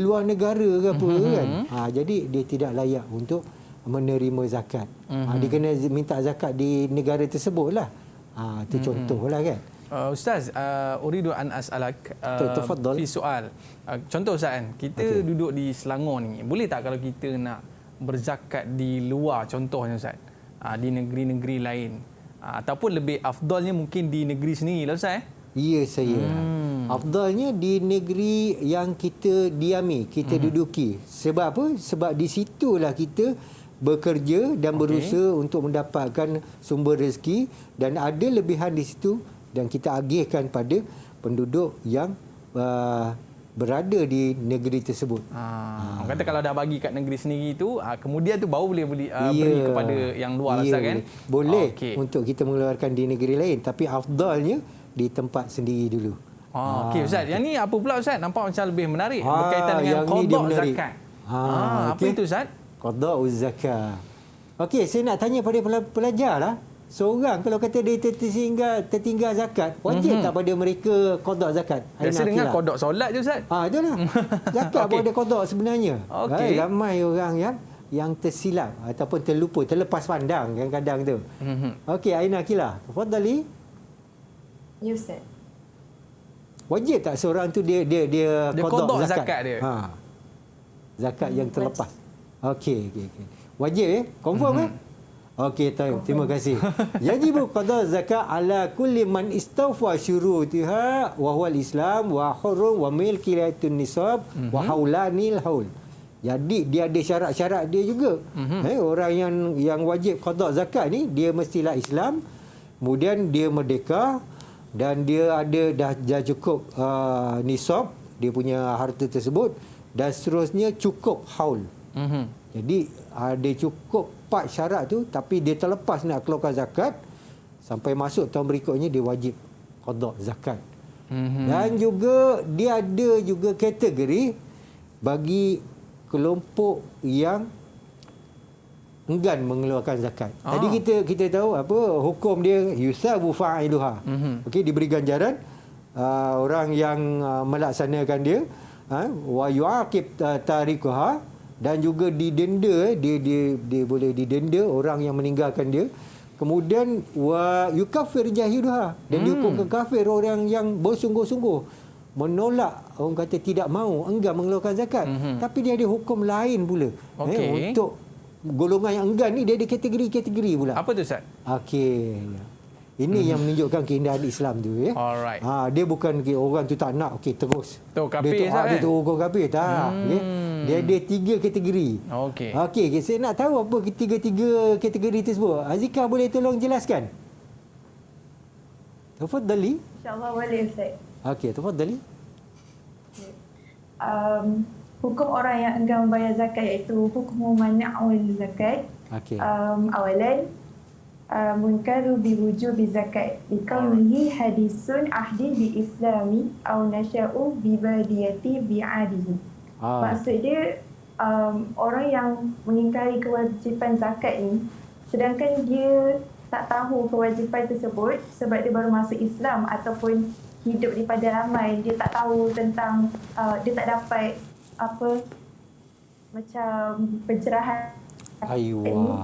luar negara ke apa kan. Jadi dia tidak layak untuk menerima zakat. Dia kena minta zakat di negara tersebut lah. Itu contohlah kan. Ustaz, uridu an as'alak Tafaddal. fi soal. Contoh Ustaz kan, kita duduk di Selangor ni, boleh tak kalau kita nak berzakat di luar contohnya Ustaz, di negeri-negeri lain, ataupun lebih afdalnya mungkin di negeri sendiri lah Ustaz? Ya saya. Afdalnya di negeri yang kita diami, kita duduki. Sebab apa? Sebab di situlah kita bekerja dan berusaha untuk mendapatkan sumber rezeki, dan ada lebihan di situ dan kita agihkan pada penduduk yang berada di negeri tersebut. Orang kata kalau dah bagi kat negeri sendiri tu, kemudian tu baru boleh beri kepada yang luar Ustaz kan? Boleh untuk kita mengeluarkan di negeri lain, tapi afdalnya di tempat sendiri dulu. Okey Ustaz, yang ni apa pula Ustaz? Nampak macam lebih menarik berkaitan dengan qada zakat. Apa itu Ustaz? Qada zakat. Okey, saya nak tanya pada pelajar lah. Seorang kalau kata dia tertinggal zakat, wajib tak pada mereka qada zakat? Biasa dengar qada solat je Ustaz. Itulah. Zakat pun ada qada sebenarnya. Okey. Ramai orang yang tersilap ataupun terlupa, terlepas pandang kadang-kadang tu. Okey, Aina Akila, tafadhali. Ya Ustaz. Wajib tak seorang tu dia qada zakat dia? Zakat yang terlepas. Okey. Wajib confirm Okey, terima kasih. Yajibu qada zakat ala kulli man istawfa syurutiha wa huwa al-Islam wa hurrun wa milkiyatun nisab wa haulanil haul. Jadi dia ada syarat-syarat dia juga. Orang yang wajib qada zakat ni dia mestilah Islam, kemudian dia merdeka dan dia ada dah cukup nisab dia punya harta tersebut, dan seterusnya cukup haul. Jadi ada cukup 4 syarat tu, tapi dia terlepas nak keluarkan zakat, sampai masuk tahun berikutnya dia wajib qada zakat. Dan juga dia ada juga kategori bagi kelompok yang enggan mengeluarkan zakat. Tadi kita tahu apa hukum dia, yusabu fa'iluha. Okey, diberi ganjaran orang yang melaksanakan dia, wa yu'aqib tarikuha, dan juga didenda, dia boleh didenda orang yang meninggalkan dia. Kemudian wa yukaffir jahiduha, dan dihukumkan kafir orang yang bersungguh-sungguh menolak, orang kata tidak mahu, enggan mengeluarkan zakat. Tapi dia ada hukum lain pula. Untuk golongan yang enggan ni dia ada kategori-kategori pula. Apa tu Ustaz? Okey. Ini yang menunjukkan keindahan Islam tu ya. Alright. Dia bukan orang tu tak nak, okey terus. Tu kafir dia tu hukum kafir tak. Dia ada 3 kategori. Okey, saya nak tahu apa ketiga-tiga kategori tersebut. Azika boleh tolong jelaskan? Tafadhali. InsyaAllah boleh Ustaz. Okey, tafadhali. Hukum orang yang enggan membayar zakat iaitu hukum man'ul zakat. Awalan munkaru biwujubi zakat liqaulihi hadisun ahdi bi islami aw nasya'u bi badiyati bi'adihi. Maksud dia orang yang mengingkari kewajipan zakat ni, sedangkan dia tak tahu kewajipan tersebut sebab dia baru masuk Islam ataupun hidup di pedalaman, dia tak tahu tentang dia tak dapat macam pencerahan.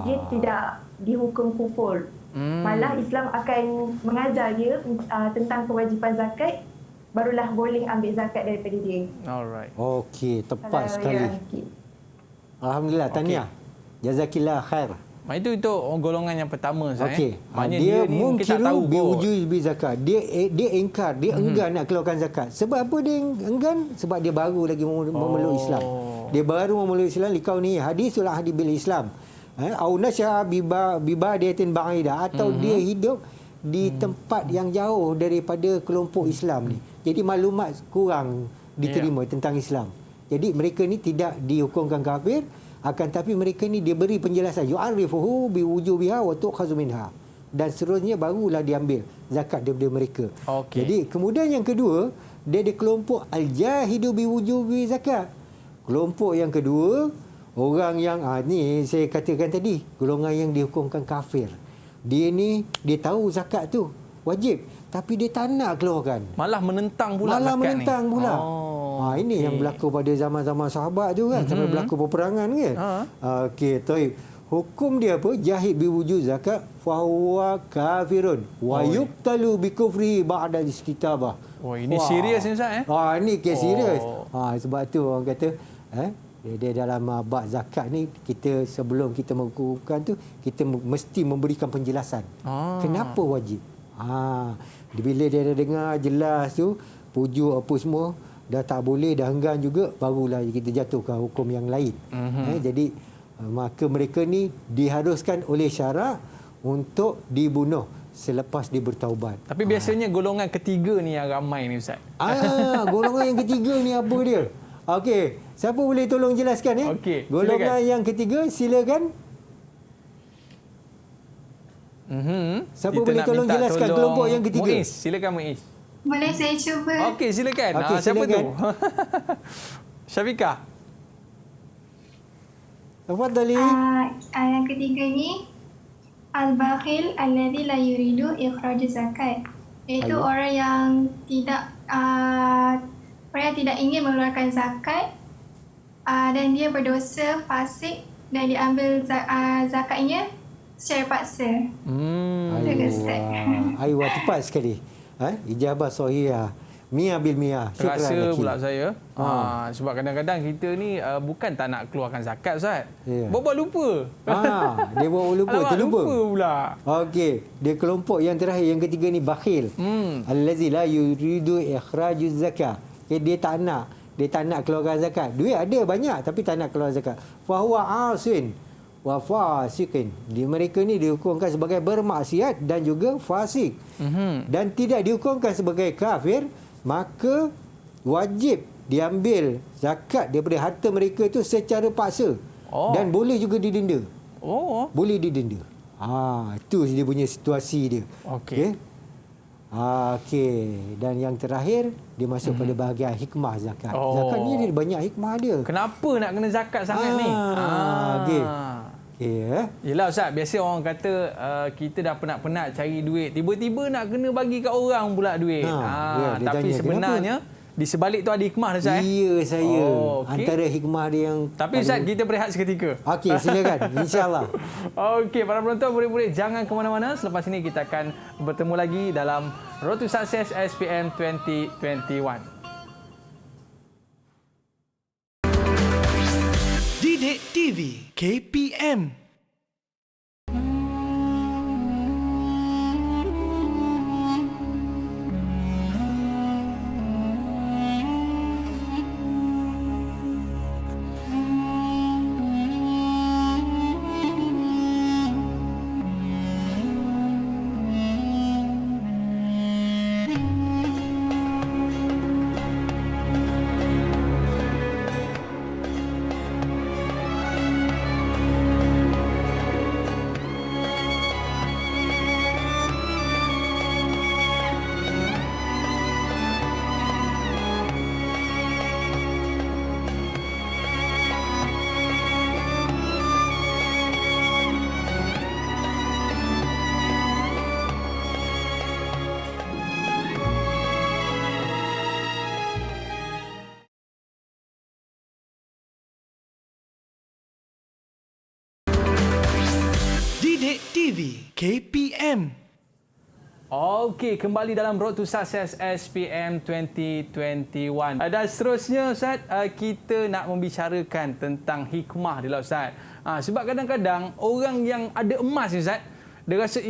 Dia tidak dihukum kufur. Malah Islam akan mengajar dia tentang kewajipan zakat, barulah boleh ambil zakat daripada dia. Alright. Okey, tepat sekali. Alhamdulillah, tahniah. Jazakillah khair. Itu golongan yang pertama Ustaz. Okey. Maknanya Dia ni mungkin tak tahu biwujubi zakat. Dia ingkar, dia enggan nak keluarkan zakat. Sebab apa dia enggan? Sebab dia baru lagi memeluk Islam. Dia baru memeluk Islam likau ni hadisul ahdi bil Islam. Au nasya bibadiyatin ba'ida, atau dia hidup di tempat yang jauh daripada kelompok Islam ni. Jadi maklumat kurang diterima tentang Islam. Jadi mereka ni tidak dihukumkan kafir, akan tapi mereka ni diberi penjelasan yu'arifuhu biwujubiha wa tu'khazu minha, dan seterusnya barulah diambil zakat daripada mereka. Jadi kemudian yang kedua, dia ada kelompok al-jahidu biwujubi zakat. Kelompok yang kedua, orang yang ni saya katakan tadi, golongan yang dihukumkan kafir. Dia ni dia tahu zakat tu wajib, tapi dia tak nak keluarkan. Malah menentang pula zakat ni. Ini yang berlaku pada zaman-zaman sahabat tu kan, sampai berlaku peperangan kan. Okey, baik. hukum dia apa? Jahid biwujud zakat fahuwa kafirun wa yuqtalu bikufri ba'da istitabah. Oh, ini serius ni Ustaz Ini kes serius. Sebab tu orang kata dia dalam bab zakat ni, kita sebelum kita mengukuhkan tu, kita mesti memberikan penjelasan. Kenapa wajib? Bila dia dah dengar jelas tu, pujuk apa semua, dah tak boleh, dah enggan juga, barulah kita jatuhkan hukum yang lain. Jadi maka mereka ni diharuskan oleh syarak untuk dibunuh selepas dia bertaubat. Tapi biasanya golongan ketiga ni yang ramai ni Ustaz. Golongan yang ketiga ni apa dia? Okey, siapa boleh tolong jelaskan ya? Okey, golongan yang ketiga, silakan. Siapa boleh tolong jelaskan kelompok yang ketiga? Muiz, silakan Muiz. Boleh saya cuba? Okey, silakan. Okey, Siapa silakan. tu? Syafiqah. Tafadhali. Yang ketiga ni, al-bakhil alladhi la yuridu ikhraj zakat. Iaitu orang yang tidak ingin mengeluarkan zakat dan dia berdosa, fasik dan diambil zakatnya secara paksa. Aywa, tepat sekali. Ijabah sahihah. Mia bil mia. Terasa pula saya. Sebab kadang-kadang kita ni bukan tak nak keluarkan zakat Ustaz. Buat lupa. Dia buat lupa, terlupa. Lupa pula. Okey, dia kelompok yang terakhir, yang ketiga ni bakhil. Allazi la yuridu ikhrajuz zakah. Dia tak nak keluarkan zakat. Duit ada banyak tapi tak nak keluar zakat. Fa huwa asin wa fasiqin. Mereka ni dihukumkan sebagai bermaksiat dan juga fasik. Dan tidak dihukumkan sebagai kafir, maka wajib diambil zakat daripada harta mereka itu secara paksa. Dan boleh juga didenda. Boleh didenda. Itu dia punya situasi dia. Okey. Dan yang terakhir, dia masuk pada bahagian hikmah zakat. Zakat ni dia banyak hikmah dia. Kenapa nak kena zakat sangat ni? Yelah Ustaz, biasa orang kata kita dah penat-penat cari duit, tiba-tiba nak kena bagi kat orang pula duit. Tapi sebenarnya di sebalik tu ada hikmah Ustaz. Ya, saya. Antara hikmah dia yang... Tapi Ustaz, kita berehat seketika. Okey, silakan. InsyaAllah. Okey, para penonton, murid-murid jangan ke mana-mana. Selepas ini kita akan bertemu lagi dalam Road to Success SPM 2021. Didik TV KPM. Didik TV KPM. Okey, kembali dalam Road to Success SPM 2021. Dan seterusnya Ustaz, kita nak membicarakan tentang hikmah dia lah Ustaz. Sebab kadang-kadang orang yang ada emas ni Ustaz, dia rasa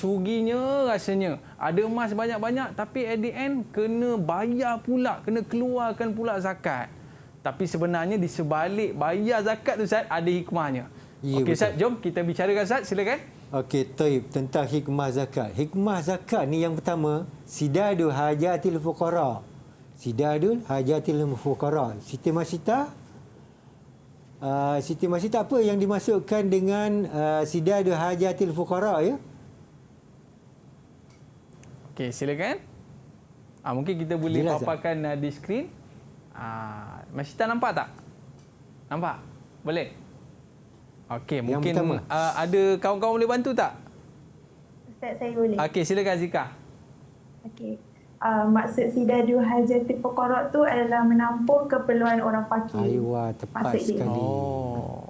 ruginya rasanya. Ada emas banyak-banyak tapi at the end kena bayar pula, kena keluarkan pula zakat. Tapi sebenarnya di sebalik bayar zakat tu Ustaz ada hikmahnya. Okey Ustaz, jom kita bicarakan Ustaz, silakan. Okey, taib, tentang hikmah zakat. Hikmah zakat ni yang pertama, sidadul hajatil fuqara. Sidadul hajatil fuqara. Siti Masita, apa yang dimasukkan dengan sidadul hajatil fuqara ya? Okey, silakan. Mungkin kita boleh paparkan di skrin. Masita nampak tak? Nampak? Boleh? Okey, mungkin ada kawan-kawan boleh bantu tak? Ustaz, saya boleh. Okey, silakan Zika. Okey. Maksud sidadu hajatil fuqara tu adalah menampung keperluan orang fakir. Aywa, tepat sekali.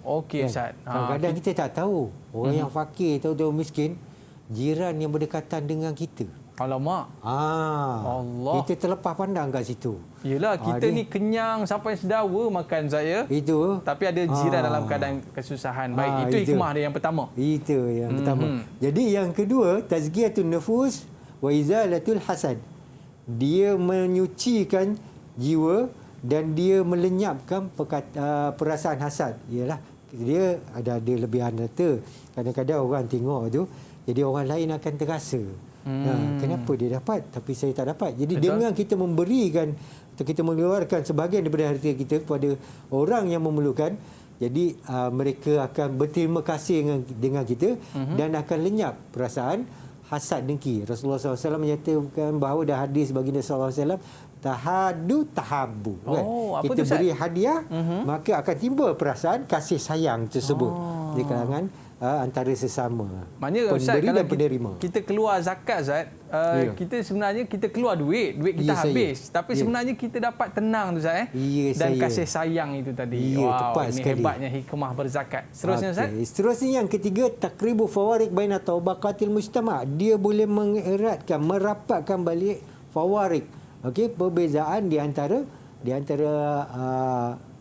okey Ustaz. Kadang-kadang kita tak tahu orang yang fakir atau orang miskin, jiran yang berdekatan dengan kita. Alamak. Allah. Kita terlepas pandang kat situ. Yelah, kita ni kenyang sampai sedawa makan saya. Itu. Tapi ada jiran dalam keadaan kesusahan. Baik, itu hikmah dia yang pertama. Itu yang pertama. Jadi yang kedua, tazkiyatun nufus wa izalatul hasad. Dia menyucikan jiwa dan dia melenyapkan perasaan hasad. Ialah dia ada lebihan harta. Kadang-kadang orang tengok tu, jadi orang lain akan terasa. Kenapa dia dapat tapi saya tak dapat. Jadi dengan kita memberikan atau kita mengeluarkan sebahagian daripada harta kita kepada orang yang memerlukan, jadi mereka akan berterima kasih dengan kita dan akan lenyap perasaan hasad dengki. Rasulullah SAW menyatakan bahawa dah hadis baginda SAW, tahadu tahabu. Kita beri hadiah, maka akan timbul perasaan kasih sayang tersebut di kalangan antara sesama. Maknanya Ustaz, pemberi kalau dan penerima. kita keluar zakat Ustaz, kita sebenarnya kita keluar duit kita habis. Tapi sebenarnya kita dapat tenang tu Ustaz dan kasih sayang itu tadi. Tepat ini sekali. Hebatnya hikmah berzakat. Seterusnya Ustaz. Seterusnya yang ketiga, takribu fawarik baina tabaqatil mujtama'. Dia boleh mengeratkan, merapatkan balik fawarik. Okey, perbezaan di antara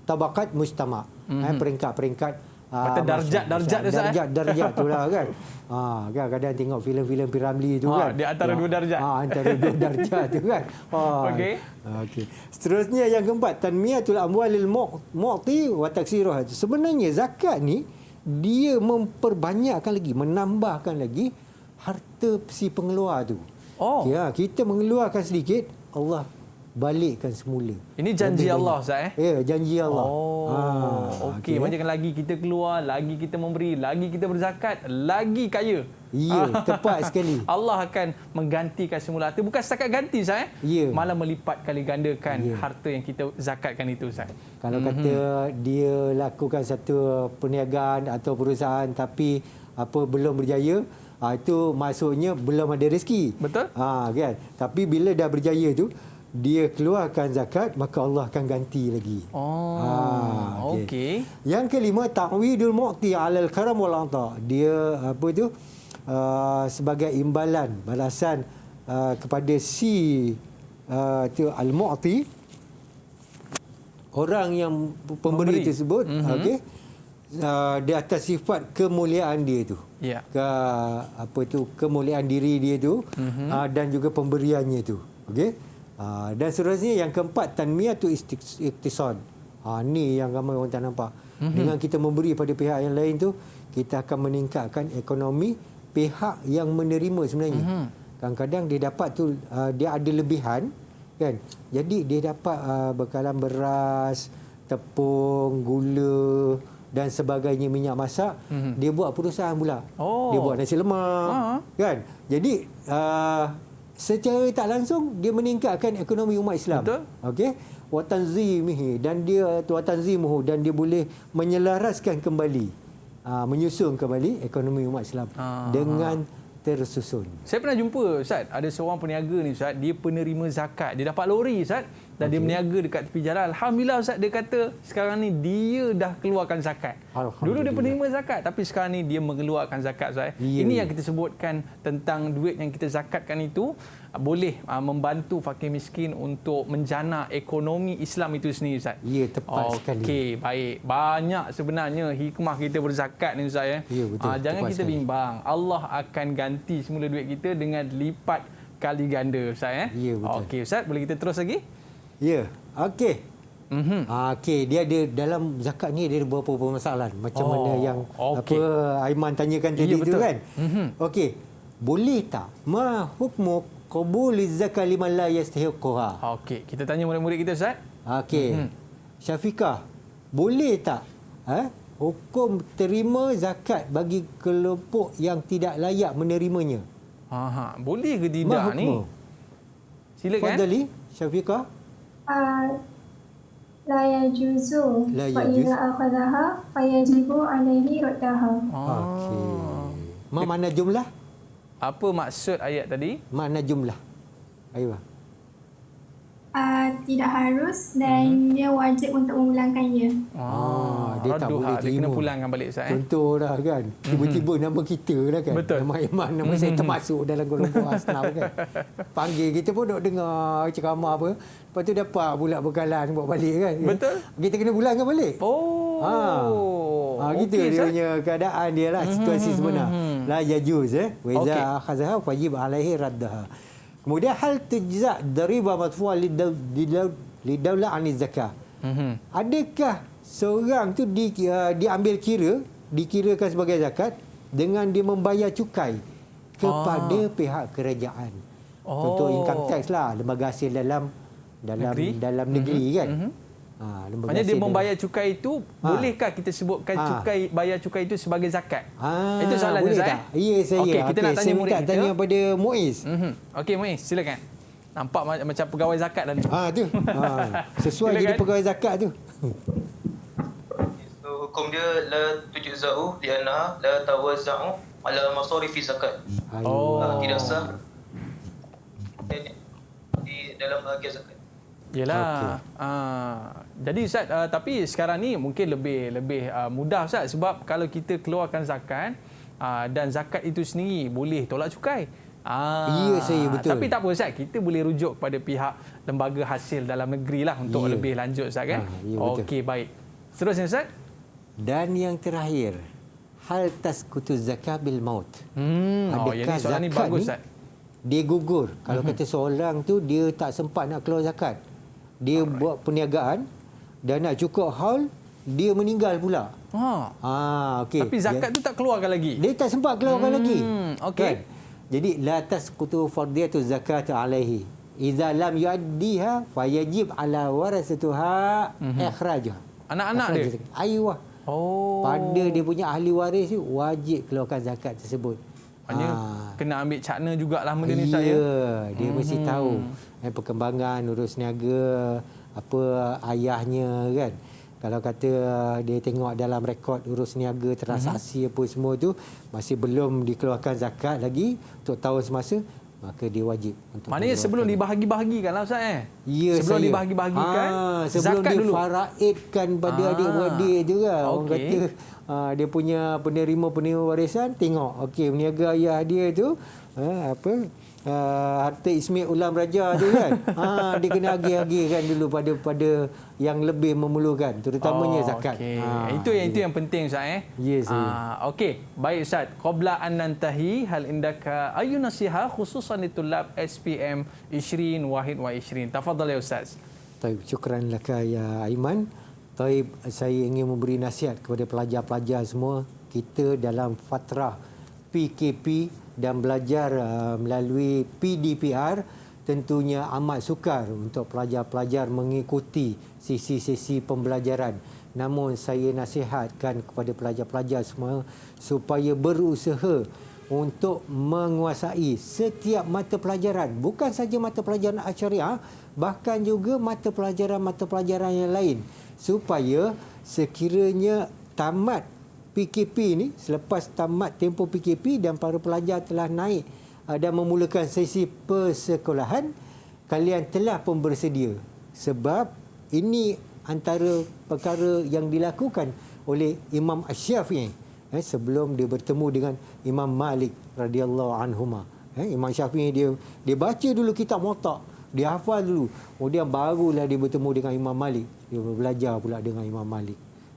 tabaqat mujtama'. Peringkat-peringkat darjat tu lah kan. Kan kadang tengok filem-filem Piramli tu kan. Di antara dua darjat. Antara dua darjat tu kan. Okey. Seterusnya yang keempat, tanmiyatul amwalil mu'ti wa taksiruha. Sebenarnya zakat ni dia memperbanyakkan lagi, menambahkan lagi harta si pengeluar tu. Kita mengeluarkan sedikit, Allah balikkan semula. Ini janji Allah Ustaz Ya, janji Allah. Okey, macam lagi kita keluar, lagi kita memberi, lagi kita berzakat, lagi kaya. Ya, tepat sekali. Allah akan menggantikan semula harta. Bukan setakat ganti Ustaz malah melipat kali gandakan harta yang kita zakatkan itu Ustaz. Kalau kata dia lakukan satu perniagaan atau perusahaan tapi belum berjaya, itu maksudnya belum ada rezeki. Betul? Kan? Tapi bila dah berjaya tu, dia keluarkan zakat, maka Allah akan ganti lagi. Okey. Yang kelima, ta'widul mu'ti 'alal karam wal 'ata. Dia sebagai imbalan, balasan kepada si al-mu'ti, orang yang pemberi tersebut, di atas sifat kemuliaan dia tu. Kemuliaan diri dia tu, dan juga pemberiannya tu. Okey. Dan seterusnya yang keempat, tanmiyatu iktisad. Ni yang ramai orang tak nampak. Dengan kita memberi pada pihak yang lain tu, kita akan meningkatkan ekonomi pihak yang menerima sebenarnya. Kadang-kadang dia dapat tu, dia ada lebihan kan. Jadi dia dapat bekalan beras, tepung, gula dan sebagainya, minyak masak. Dia buat perusahaan pula. Dia buat nasi lemak kan. Jadi secara tak langsung dia meningkatkan ekonomi umat Islam. Okey, wa tanzimihi, dan dia dan dia boleh menyelaraskan kembali, menyusun kembali ekonomi umat Islam dengan tersusun. Saya pernah jumpa Ustaz, ada seorang peniaga ni Ustaz, dia penerima zakat. Dia dapat lori Ustaz dan dia berniaga dekat tepi jalan. Alhamdulillah Ustaz, dia kata sekarang ni dia dah keluarkan zakat. Dulu dia penerima zakat tapi sekarang ni dia mengeluarkan zakat Ustaz. Ini yang kita sebutkan tentang duit yang kita zakatkan itu boleh membantu fakir miskin untuk menjana ekonomi Islam itu sendiri Ustaz. Ya, tepat sekali. Okey, baik. Banyak sebenarnya hikmah kita berzakat ni Ustaz Ya, betul. Jangan tepat kita sekali. bimbang. Allah akan ganti semula duit kita dengan lipat kali ganda Ustaz Ya, betul. Okey Ustaz, boleh kita terus lagi? Ya, okey. Okey, dia ada dalam zakat ni dia ada beberapa permasalahan macam mana yang Aiman tanyakan tadi tu kan. Okey, boleh tak hukmu qabuliz zakat liman la yastahiqquha? Okey, kita tanya murid-murid kita Ustaz. Okey. Syafiqah, boleh tak hukum terima zakat bagi kelompok yang tidak layak menerimanya? Boleh ke tidak ni? Silakan. Fadali, Syafiqah. La yajuzu wa idza akhadhaha fayajibu alaihi raddaha. Okey. Mana jumlah? Apa maksud ayat tadi? Makna jumlah. Ayuh. tidak harus dan dia wajib untuk memulangkannya. Dia tak boleh Dia terima. kena pulangkan balik Ustaz. Contoh lah kan. Tiba-tiba nama kita lah kan. Betul. Nama Iman, nama saya termasuk dalam golongan asnaf kan. Panggil kita pun duk dengar ceramah apa. Lepas tu dapat pula bekalan buat balik kan. Betul. Kita kena pulangkan balik. Gitu Okey, dia Ustaz. punya keadaan dia lah, situasi sebenar. La yajuz wa iza akhadhaha wajib alaihi raddaha. Kemudian hal tujza dariba madfu'a lidawla aniz zakah. Adakah seorang tu diambil dikirakan sebagai zakat dengan dia membayar cukai kepada pihak kerajaan. Contoh income tax lah, lembaga hasil dalam negeri kan. Maksudnya dia membayar cukai itu, bolehkah kita sebutkan bayar cukai itu sebagai zakat? Itu soalan boleh Ustaz. tak? Ya, saya. Okey, kita nak tanya saya murid minta kita. tanya pada Muiz. Okey Muiz, silakan. Nampak macam pegawai zakat dah ni. Tu. Sesuai jadi pegawai zakat tu. So, hukum dia la tujza'u li'annaha la tawazza'u ala masarifi zakat. Tidak sah di dalam bahagian zakat. Yalah. Jadi Ustaz, tapi sekarang ni mungkin lebih mudah Ustaz, sebab kalau kita keluarkan zakat dan zakat itu sendiri boleh tolak cukai. Ya, saya betul. Tapi tak apa Ustaz, kita boleh rujuk pada pihak lembaga hasil dalam negeri lah untuk lebih lanjut Ustaz kan. Okey, baik. Seterusnya Ustaz. Dan yang terakhir, hal tasqutu zakat bil maut. Adakah soalan ni bagus Ustaz. Dia gugur. Kalau kata seorang tu dia tak sempat nak keluar zakat. Dia buat perniagaan dan nak cukup haul, dia meninggal pula. Okey. Tapi zakat tu tak keluarkan lagi. Dia tak sempat keluarkan lagi. Okey. Kan? Jadi la tasqutu fardiyatu zakat alaihi. Idza lam yuaddiha fayajib ala warasatuha ikhrajuha. Anak-anak dia. Ayuh. Pada dia punya ahli waris tu wajib keluarkan zakat tersebut. Maknanya kena ambil cakna jugalah benda ni Ustaz. Dia mesti tahu perkembangan urus niaga, apa ayahnya kan. Kalau kata dia tengok dalam rekod urus niaga, transaksi apa semua tu masih belum dikeluarkan zakat lagi untuk tahun semasa, maka dia wajib untuk. Maknanya sebelum dibahagi-bahagikan lah Ustaz sebelum dibahagi-bahagikan sebelum zakat dia dulu faraidkan pada adik-beradik tu kan. Orang kata dia punya penerima warisan tengok okey peniaga ayah dia tu harta Ismail Ulam Raja tu kan. Dia kena agih-agihkan dulu pada yang lebih memerlukan, terutamanya zakat. Itu yang penting Ustaz Yes. Okey, baik Ustaz. Qabla an nantahi, hal indaka ayu nasiha khususan litulab SPM 2021. Tafadhal ya Ustaz. Baik, syukran laka ya Aiman. Baik, saya ingin memberi nasihat kepada pelajar-pelajar semua. Kita dalam fatrah PKP dan belajar melalui PDPR, tentunya amat sukar untuk pelajar-pelajar mengikuti sesi-sesi pembelajaran. Namun saya nasihatkan kepada pelajar-pelajar semua supaya berusaha untuk menguasai setiap mata pelajaran. Bukan saja mata pelajaran Asyariah, bahkan juga mata pelajaran yang lain. Supaya sekiranya tamat PKP ni, selepas tamat tempoh PKP dan para pelajar telah naik dan memulakan sesi persekolahan, kalian telah pun bersedia. Sebab ini antara perkara yang dilakukan oleh Imam Asy-Syafi'i sebelum dia bertemu dengan Imam Malik radhiyallahu anhuma. Imam Syafi'i dia baca dulu kitab Muwatta, dia hafal dulu. Kemudian barulah dia bertemu dengan Imam Malik. Dia belajar pula dengan Imam Malik.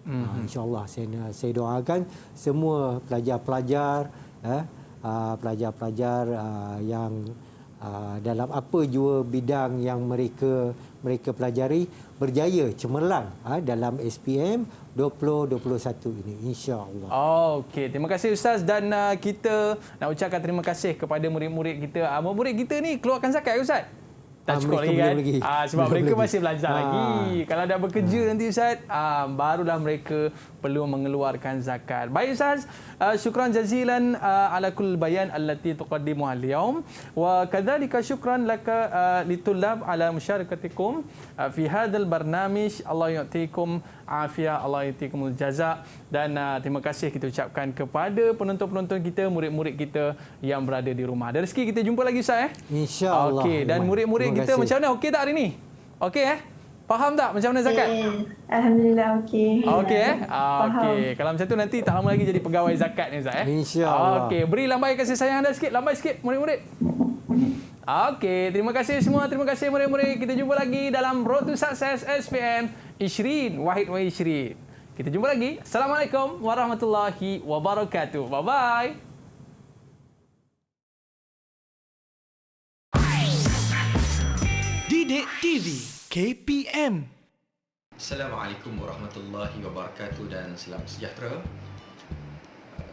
InsyaAllah saya doakan semua pelajar-pelajar yang dalam apa jua bidang yang mereka pelajari berjaya cemerlang dalam SPM 2021 ini, insya-Allah. Okey, terima kasih Ustaz, dan kita nak ucapkan terima kasih kepada murid-murid kita. Murid kita ni keluarkan zakat ke Ustaz? Tak cukup lagi kan? Sebab mereka masih belajar lagi. Kalau dah bekerja nanti Ustaz, barulah mereka perlu mengeluarkan zakat. Baik Ustaz, syukran jazilan ala kull bayan allati tuqaddimuha al-yawm, wa kadzalika syukran laka litulab ala musyarakatikum fi hadzal barnamij. Allah yu'tikum afiyah, Allah yu'tikumul jaza. Dan terima kasih kita ucapkan kepada penonton-penonton kita, murid-murid kita yang berada di rumah. Dari rezeki kita jumpa lagi Ustaz InsyaAllah. Okey, dan murid-murid kita macam mana? Okey tak hari ni? Okey Faham tak macam mana zakat? Alhamdulillah okey. Okey okey. Kalau macam tu nanti tak lama lagi jadi pegawai zakat ni Ustaz InsyaAllah. Okey, beri lambai kasih sayang anda sikit, lambai sikit murid-murid. Okey, terima kasih semua, terima kasih murid-murid. Kita jumpa lagi dalam Road to Success SPM Ishrin Wahid wa Ishrin. Kita jumpa lagi. Assalamualaikum warahmatullahi wabarakatuh. Bye bye. Didik TV KPM. Assalamualaikum warahmatullahi wabarakatuh dan salam sejahtera.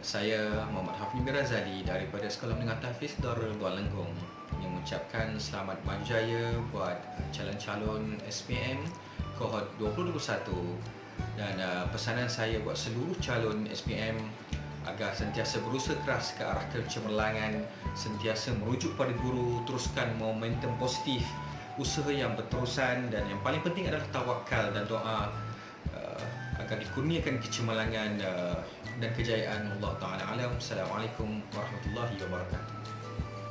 Saya Muhammad Hafni bin Razali daripada Sekolah Menengah Tahfiz Darul Kuala Lenggong yang mengucapkan selamat maju jaya buat calon-calon SPM kohort 2021 dan pesanan saya buat seluruh calon SPM agar sentiasa berusaha keras ke arah kecemerlangan, sentiasa merujuk pada guru, teruskan momentum positif, usaha yang berterusan dan yang paling penting adalah tawakal dan doa agar dikurniakan kecemerlangan dan kejayaan. Allah Ta'ala alam. Assalamualaikum warahmatullahi wabarakatuh.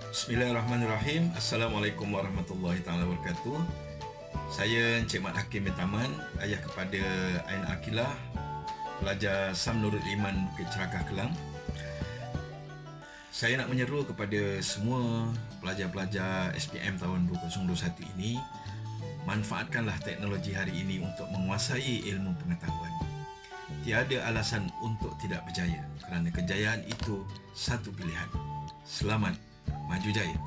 Bismillahirrahmanirrahim. Assalamualaikum warahmatullahi taala wabarakatuh. Saya Encik Mat Hakim bin Taman, ayah kepada Ain Akilah, pelajar Sam Nurul Iman Bukit Cerakah Kelang. Saya nak menyeru kepada semua pelajar-pelajar SPM tahun 2021 ini, manfaatkanlah teknologi hari ini untuk menguasai ilmu pengetahuan. Tiada alasan untuk tidak berjaya kerana kejayaan itu satu pilihan. Selamat maju jaya.